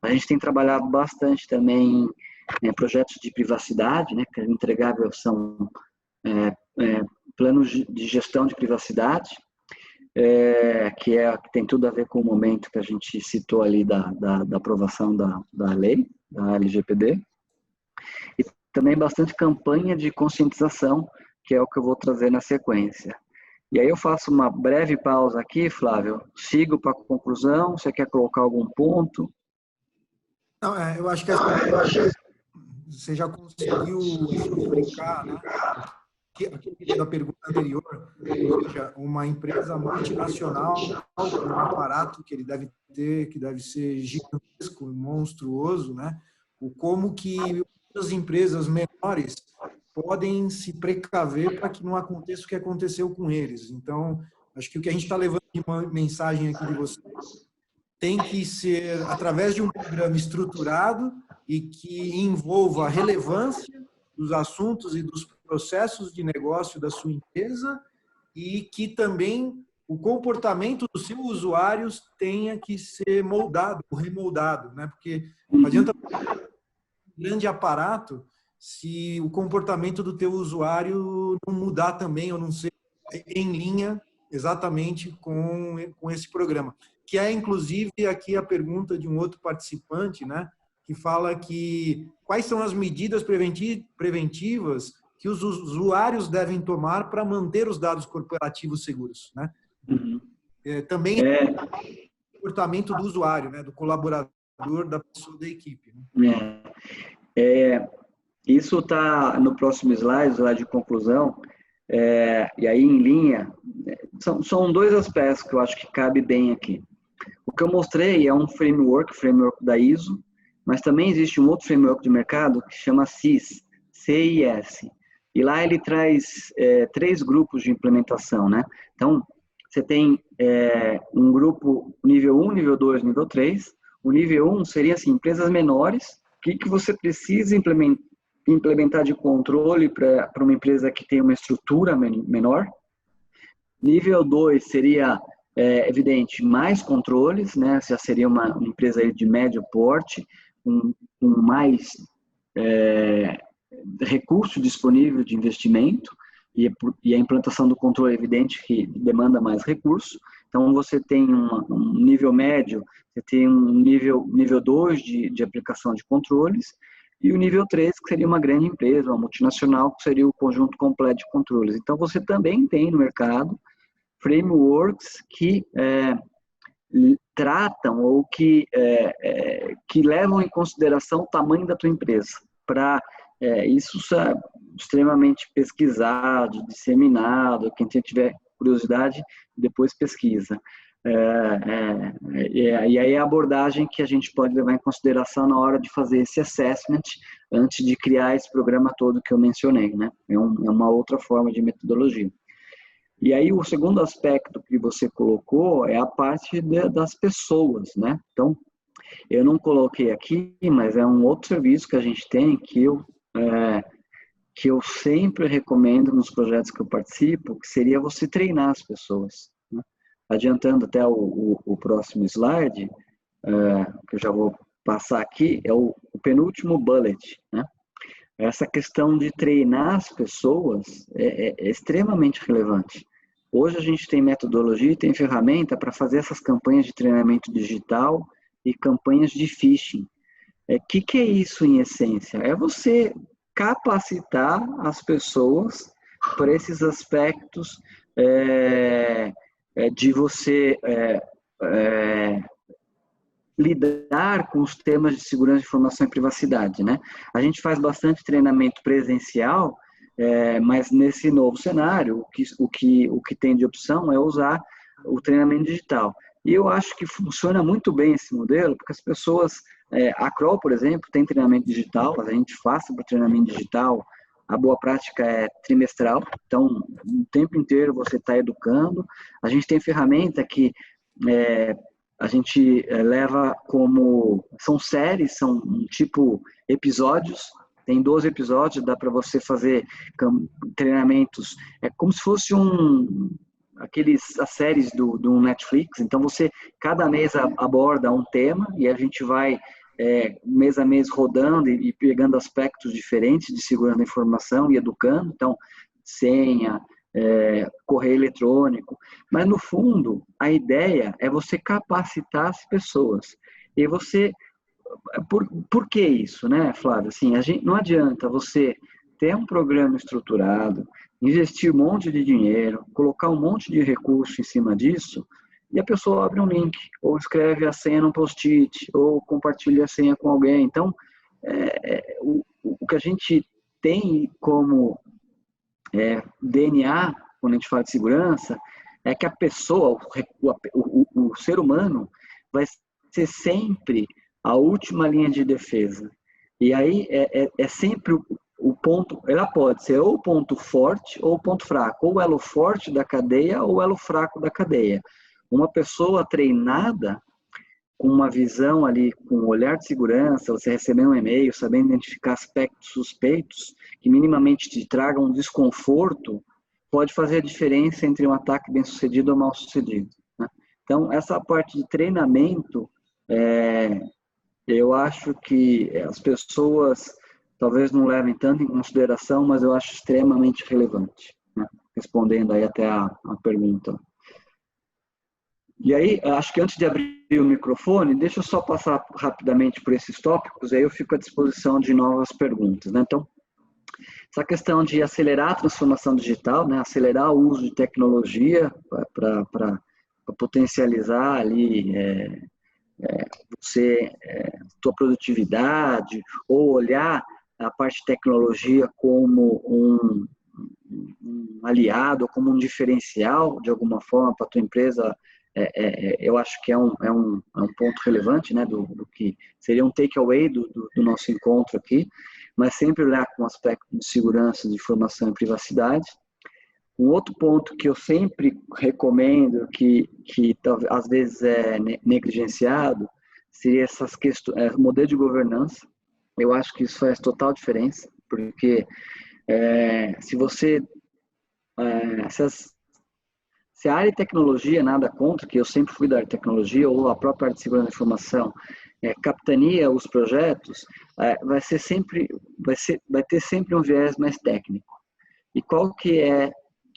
A gente tem trabalhado bastante também em projetos de privacidade, né, que é entregável são planos de gestão de privacidade, que tem tudo a ver com o momento que a gente citou ali da aprovação da lei, da LGPD. E também bastante campanha de conscientização, que é o que eu vou trazer na sequência. E aí eu faço uma breve pausa aqui, Flávio. Sigo para a conclusão. Você quer colocar algum ponto? Não, eu acho que você já conseguiu explicar, né? Aquilo da pergunta anterior, ou seja, uma empresa multinacional, com um aparato que ele deve ter, que deve ser gigantesco, monstruoso, né? Como que as empresas menores podem se precaver para que não aconteça o que aconteceu com eles. Então, acho que o que a gente está levando de uma mensagem aqui de você tem que ser através de um programa estruturado e que envolva a relevância dos assuntos e dos processos de negócio da sua empresa e que também o comportamento dos seus usuários tenha que ser moldado, remoldado, né? Porque não adianta um grande aparato se o comportamento do teu usuário não mudar também ou não ser em linha exatamente com esse programa. Que é, inclusive, aqui a pergunta de um outro participante, né? Que fala que quais são as medidas preventivas que os usuários devem tomar para manter os dados corporativos seguros, né? Também o comportamento do usuário, né? Do colaborador, da pessoa da equipe. Né? Isso está no próximo slide de conclusão, e aí em linha, são dois aspectos que eu acho que cabe bem aqui. O que eu mostrei é um framework da ISO, mas também existe um outro framework de mercado que chama CIS, CIS. E lá ele traz 3 grupos de implementação, né? Então, você tem um grupo nível 1, nível 2, nível 3. O nível 1 seria assim, empresas menores, o que você precisa implementar de controle para uma empresa que tem uma estrutura menor. Nível 2 seria evidente, mais controles, né? Já seria uma empresa aí de médio porte, com mais recurso disponível de investimento, e a implantação do controle é evidente que demanda mais recurso. Então, você tem um nível médio, você tem um nível 2 de aplicação de controles, e o nível 3, que seria uma grande empresa, uma multinacional, que seria o conjunto completo de controles. Então, você também tem no mercado frameworks que tratam ou que levam em consideração o tamanho da tua empresa. Isso é extremamente pesquisado, disseminado. Quem tiver curiosidade, depois pesquisa. E aí a abordagem que a gente pode levar em consideração na hora de fazer esse assessment, antes de criar esse programa todo que eu mencionei, né? É uma outra forma de metodologia. E aí o segundo aspecto que você colocou é a parte das pessoas, né? Então, eu não coloquei aqui, mas é um outro serviço que a gente tem que eu sempre recomendo nos projetos que eu participo, que seria você treinar as pessoas, né? Adiantando até o próximo slide, que eu já vou passar aqui, é o penúltimo bullet, né? Essa questão de treinar as pessoas é extremamente relevante. Hoje a gente tem metodologia e tem ferramenta para fazer essas campanhas de treinamento digital e campanhas de phishing. Que é isso em essência? É você capacitar as pessoas para esses aspectos de você lidar com os temas de segurança de informação e privacidade, né? A gente faz bastante treinamento presencial, mas nesse novo cenário, o que tem de opção é usar o treinamento digital. E eu acho que funciona muito bem esse modelo, porque as pessoas, a Kroll, por exemplo, tem treinamento digital, a gente passa para o treinamento digital, a boa prática é trimestral, então o tempo inteiro você está educando. A gente tem ferramenta que a gente leva como, são séries, são tipo episódios, tem 12 episódios, dá para você fazer treinamentos, é como se fosse as séries do Netflix. Então você, cada mês aborda um tema e a gente vai mês a mês rodando e pegando aspectos diferentes de segurança da informação e educando, então senha, correio eletrônico, mas no fundo a ideia é você capacitar as pessoas. E você, por que isso, né, Flávio? Assim, não adianta você ter um programa estruturado, investir um monte de dinheiro, colocar um monte de recurso em cima disso, e a pessoa abre um link, ou escreve a senha num post-it, ou compartilha a senha com alguém. Então, o que a gente tem como DNA, quando a gente fala de segurança, é que a pessoa, o ser humano, vai ser sempre a última linha de defesa. E aí é sempre o ponto, ela pode ser ou o ponto forte ou o ponto fraco, ou o elo forte da cadeia ou o elo fraco da cadeia. Uma pessoa treinada, com uma visão ali, com um olhar de segurança, você recebendo um e-mail, sabendo identificar aspectos suspeitos, que minimamente te tragam um desconforto, pode fazer a diferença entre um ataque bem sucedido ou mal sucedido, né? Então, essa parte de treinamento, eu acho que as pessoas talvez não levem tanto em consideração, mas eu acho extremamente relevante, né? Respondendo aí até a pergunta. E aí, acho que antes de abrir o microfone, deixa eu só passar rapidamente por esses tópicos, aí eu fico à disposição de novas perguntas, né? Então, essa questão de acelerar a transformação digital, né? Acelerar o uso de tecnologia para potencializar ali tua produtividade, ou olhar a parte de tecnologia como um aliado, como um diferencial, de alguma forma, para a tua empresa. Eu acho que é um ponto relevante, né, do que seria um takeaway do nosso encontro aqui, mas sempre olhar com aspecto de segurança, de informação e privacidade. Um outro ponto que eu sempre recomendo, que às vezes é negligenciado, seria essas questões, modelo de governança. Eu acho que isso faz total diferença, porque se a área de tecnologia, nada contra, que eu sempre fui da área de tecnologia, ou a própria área de segurança da informação, capitania os projetos, vai ter sempre um viés mais técnico. E qual que é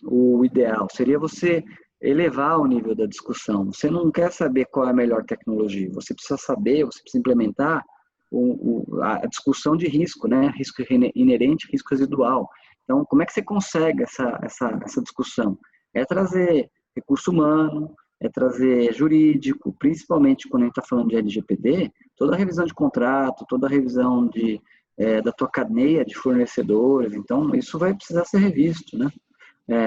o ideal? Seria você elevar o nível da discussão. Você não quer saber qual é a melhor tecnologia, você precisa saber, você precisa implementar a discussão de risco, né? Risco inerente, risco residual. Então, como é que você consegue essa discussão? É trazer recurso humano, é trazer jurídico, principalmente quando a gente está falando de LGPD, toda a revisão de contrato, toda a revisão da tua cadeia de fornecedores. Então, isso vai precisar ser revisto, né?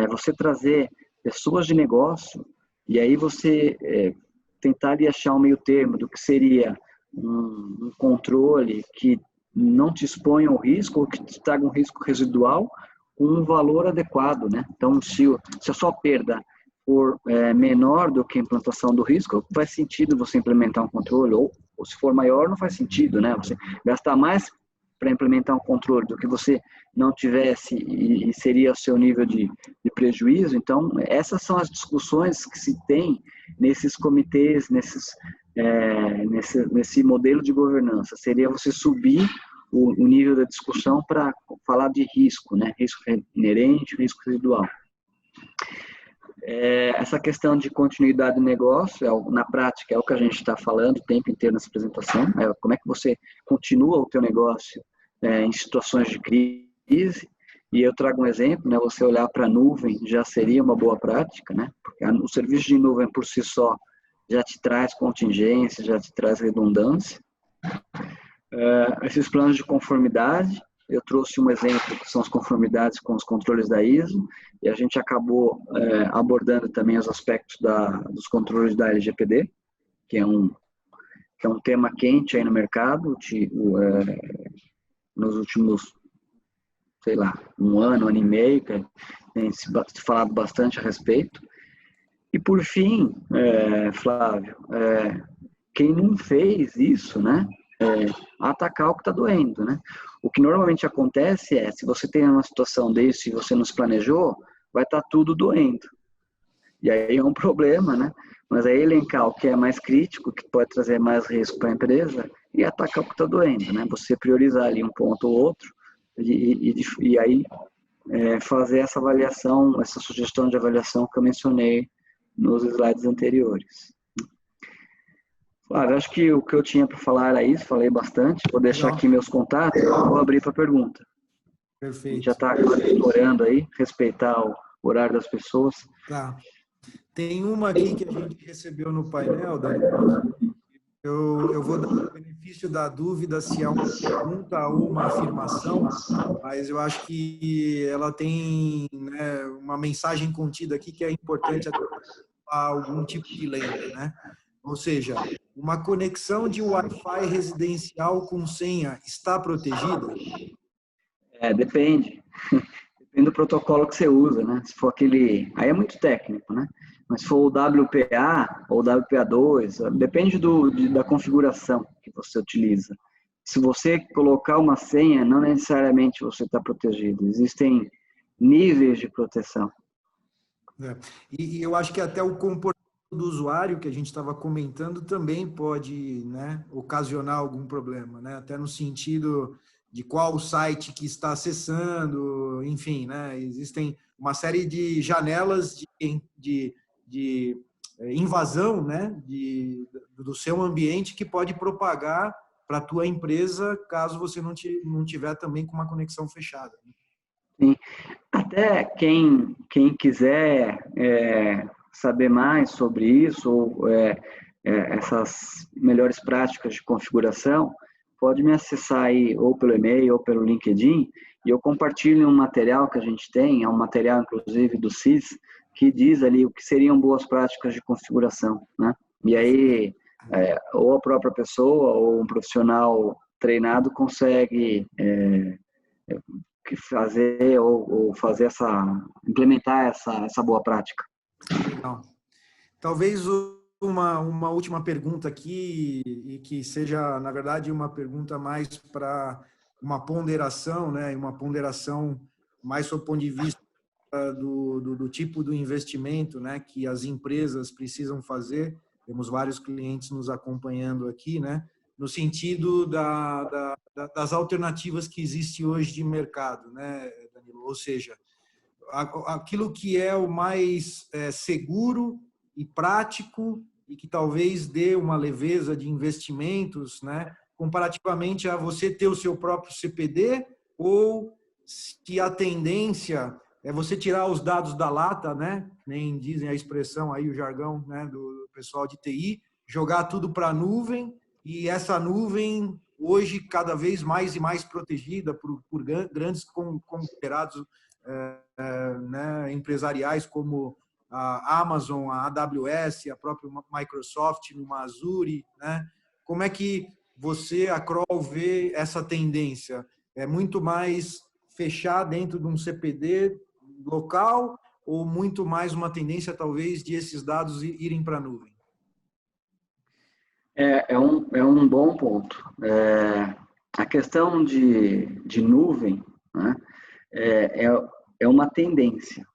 Você trazer pessoas de negócio e aí você tentar ali achar um meio termo do que seria um controle que não te exponha ao risco ou que te traga um risco residual com um valor adequado, né? Então, se a sua perda for menor do que a implantação do risco, faz sentido você implementar um controle, ou se for maior, não faz sentido, né? Você gastar mais para implementar um controle do que você não tivesse e seria o seu nível de prejuízo. Então, essas são as discussões que se tem nesses comitês, nesse modelo de governança. Seria você subir o nível da discussão para falar de risco, né? Risco inerente, risco residual. Essa questão de continuidade do negócio, na prática, é o que a gente está falando o tempo inteiro nessa apresentação. Como é que você continua o teu negócio em situações de crise. E eu trago um exemplo, né? Você olhar para a nuvem já seria uma boa prática, né? Porque o serviço de nuvem por si só já te traz contingência, já te traz redundância. Esses planos de conformidade, eu trouxe um exemplo que são as conformidades com os controles da ISO, e a gente acabou abordando também os aspectos dos controles da LGPD, que é um tema quente aí no mercado, nos últimos, sei lá, um ano e meio, que tem se falado bastante a respeito. E por fim, Flávio, quem não fez isso, né, atacar o que está doendo, né? O que normalmente acontece se você tem uma situação desse e você não se planejou, vai estar tudo doendo. E aí é um problema, né? Mas aí elencar o que é mais crítico, que pode trazer mais risco para a empresa, e atacar o que está doendo, né? Você priorizar ali um ponto ou outro, e aí fazer essa avaliação, essa sugestão de avaliação que eu mencionei nos slides anteriores. Flávio, acho que o que eu tinha para falar era isso, falei bastante. Vou deixar aqui meus contatos, vou abrir para pergunta. A gente já Perfeito. está estourando aí, respeitar o horário das pessoas. Tá. Tem uma aqui que a gente recebeu no painel, Dani. Eu vou dar o benefício da dúvida se é uma pergunta ou uma afirmação, mas eu acho que ela tem, né, uma mensagem contida aqui que é importante até para algum tipo de lenda, né? Ou seja, uma conexão de Wi-Fi residencial com senha está protegida? Depende. Depende do protocolo que você usa, né? Se for aquele... Aí é muito técnico, né? Mas se for o WPA ou WPA2, depende da configuração que você utiliza. Se você colocar uma senha, não necessariamente você está protegido. Existem níveis de proteção. E eu acho que até o comportamento do usuário que a gente estava comentando também pode, né, ocasionar algum problema, né? Até no sentido de qual site que está acessando, enfim, né? Existem uma série de janelas de invasão, né, do seu ambiente que pode propagar para a tua empresa caso você não tiver também com uma conexão fechada. Sim. Até quem quiser saber mais sobre isso, ou essas melhores práticas de configuração, pode me acessar aí ou pelo e-mail ou pelo LinkedIn, e eu compartilho um material que a gente tem, é um material inclusive do CIS, que diz ali o que seriam boas práticas de configuração, né? E aí, ou a própria pessoa ou um profissional treinado consegue fazer ou fazer implementar essa boa prática. Legal. Talvez uma última pergunta aqui, e que seja, na verdade, uma pergunta mais para uma ponderação, né? Uma ponderação mais sob o ponto de vista do tipo do investimento, né, que as empresas precisam fazer. Temos vários clientes nos acompanhando aqui, né, no sentido das alternativas que existem hoje de mercado, né, Danilo? Ou seja, aquilo que é o mais seguro e prático e que talvez dê uma leveza de investimentos, né, comparativamente a você ter o seu próprio CPD, ou se a tendência é você tirar os dados da lata, né, nem dizem a expressão aí, o jargão, né, do pessoal de TI, jogar tudo para a nuvem, e essa nuvem hoje cada vez mais e mais protegida por grandes conglomerados né, empresariais como a Amazon, a AWS, a própria Microsoft, uma Azure, né? Como é que você, a Kroll, vê essa tendência? É muito mais fechar dentro de um CPD local ou muito mais uma tendência, talvez, de esses dados irem para a nuvem? É um bom ponto. A questão de nuvem, né, é uma tendência.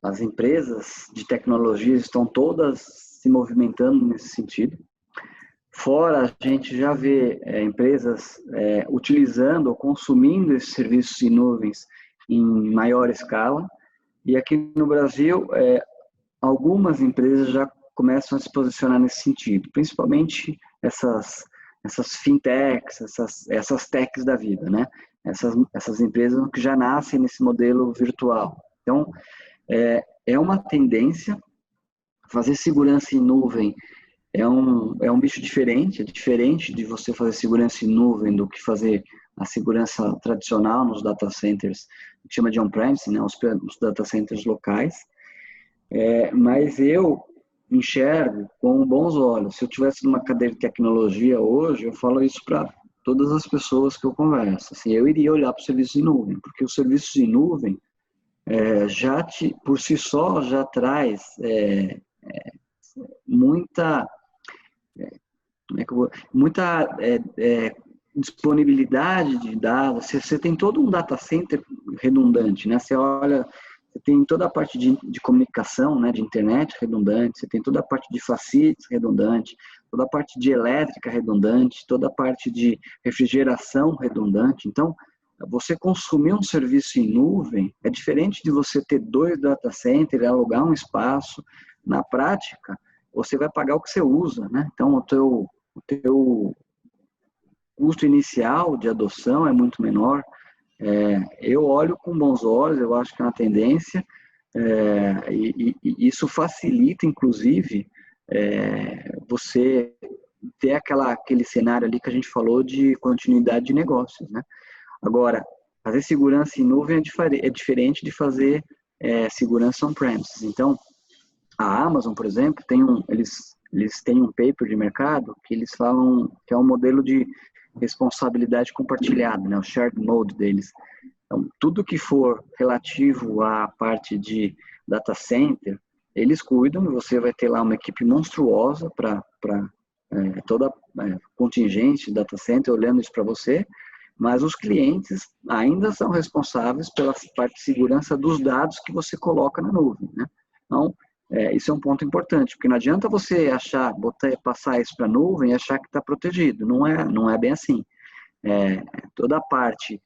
As empresas de tecnologia estão todas se movimentando nesse sentido. Fora, a gente já vê empresas utilizando ou consumindo esses serviços em nuvens em maior escala. E aqui no Brasil, algumas empresas já começam a se posicionar nesse sentido, principalmente essas fintechs, essas techs da vida, né? Essas empresas que já nascem nesse modelo virtual. Então, é uma tendência. Fazer segurança em nuvem é um bicho diferente, é diferente de você fazer segurança em nuvem do que fazer a segurança tradicional nos data centers, que chama de on-premise, né? Os data centers locais. Mas eu enxergo com bons olhos. Se eu tivesse numa cadeira de tecnologia hoje, eu falo isso para todas as pessoas que eu converso. Assim, eu iria olhar para o serviço em nuvem, porque os serviços em nuvem por si só já traz muita disponibilidade de dados. Você tem todo um data center redundante, né? Você olha, você tem toda a parte de comunicação, né, de internet redundante, você tem toda a parte de facilities redundante, toda a parte de elétrica redundante, toda a parte de refrigeração redundante. Então, você consumir um serviço em nuvem é diferente de você ter 2 data centers, alugar um espaço. Na prática, você vai pagar o que você usa, né? Então, o teu custo inicial de adoção é muito menor. Eu olho com bons olhos, eu acho que é uma tendência, e isso facilita, inclusive, você ter aquele cenário ali que a gente falou de continuidade de negócios, né? Agora, fazer segurança em nuvem é diferente de fazer segurança on-premises. Então, a Amazon, por exemplo, eles têm um paper de mercado que eles falam que é um modelo de responsabilidade compartilhada, né? O shared mode deles. Então, tudo que for relativo à parte de data center, eles cuidam, e você vai ter lá uma equipe monstruosa para toda contingente de data center olhando isso para você, mas os clientes ainda são responsáveis pela parte de segurança dos dados que você coloca na nuvem, né? Então, isso é um ponto importante, porque não adianta você passar isso para a nuvem e achar que está protegido. Não é bem assim. Toda a parte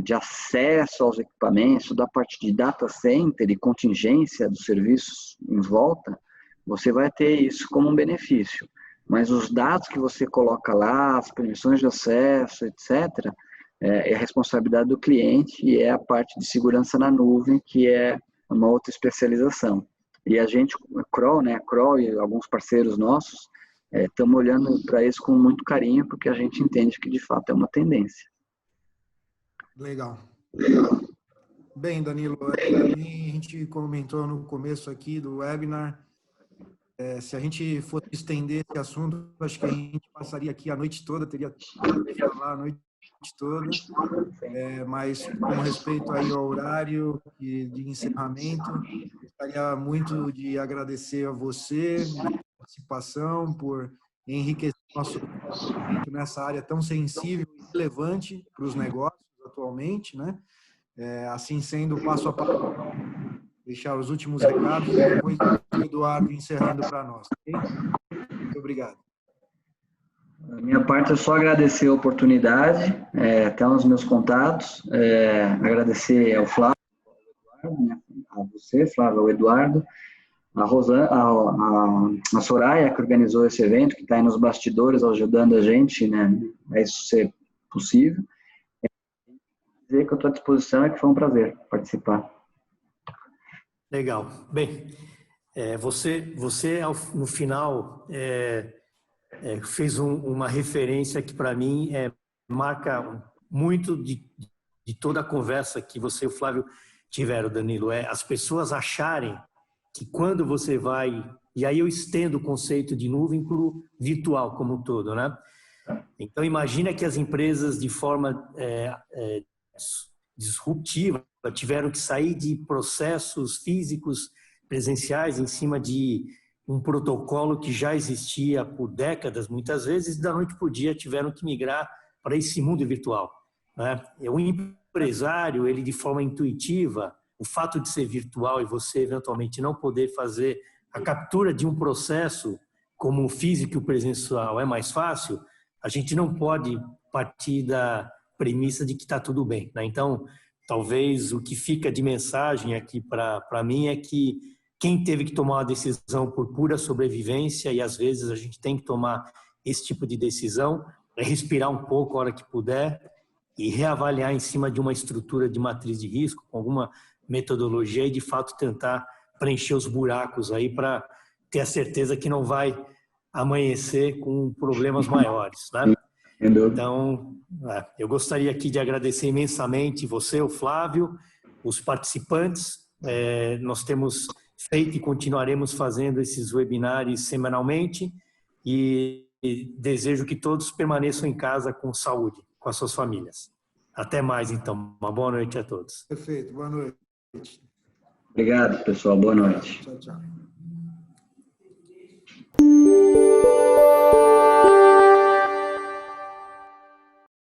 de acesso aos equipamentos, toda a parte de data center e contingência dos serviços em volta, você vai ter isso como um benefício. Mas os dados que você coloca lá, as permissões de acesso, etc., é a responsabilidade do cliente e é a parte de segurança na nuvem, que é uma outra especialização. E a gente, a Kroll e alguns parceiros nossos, estamos olhando para isso com muito carinho, porque a gente entende que, de fato, é uma tendência. Legal. Bem, Danilo, também a gente comentou no começo aqui do webinar, se a gente fosse estender esse assunto, acho que a gente passaria aqui a noite toda, teria que falar a noite toda, mas com respeito aí ao horário de encerramento, gostaria muito de agradecer a você, a participação, por enriquecer nosso conhecimento nessa área tão sensível e relevante para os negócios atualmente, né? Assim sendo, passo a passo, deixar os últimos recados e depois o Eduardo encerrando para nós, ok? Muito obrigado. Da minha parte, é só agradecer a oportunidade, até os meus contatos, agradecer ao Flávio, né, a você, Flávio, ao Eduardo, a Rosana, a Soraya, que organizou esse evento, que está aí nos bastidores ajudando a gente, né, a isso ser possível. Dizer que eu estou à disposição e que foi um prazer participar. Legal. Bem, você no final fez uma referência que para mim marca muito de toda a conversa que você e o Flávio tiveram, Danilo. As pessoas acharem que quando você vai... E aí eu estendo o conceito de nuvem para o virtual como um todo, né? Então, imagina que as empresas, de forma disruptiva, tiveram que sair de processos físicos presenciais em cima de um protocolo que já existia por décadas, muitas vezes, da noite para o dia tiveram que migrar para esse mundo virtual, né? O empresário, ele de forma intuitiva, o fato de ser virtual e você eventualmente não poder fazer a captura de um processo como o físico e o presencial é mais fácil, a gente não pode partir da premissa de que está tudo bem, né? Então, talvez o que fica de mensagem aqui para mim é que quem teve que tomar uma decisão por pura sobrevivência, e às vezes a gente tem que tomar esse tipo de decisão, é respirar um pouco a hora que puder e reavaliar em cima de uma estrutura de matriz de risco, com alguma metodologia e de fato tentar preencher os buracos aí para ter a certeza que não vai amanhecer com problemas maiores, né? Então, eu gostaria aqui de agradecer imensamente você, o Flávio, os participantes. Nós temos feito e continuaremos fazendo esses webinários semanalmente e desejo que todos permaneçam em casa com saúde, com as suas famílias. Até mais, então. Uma boa noite a todos. Perfeito. Boa noite. Obrigado, pessoal. Boa noite. Tchau, tchau.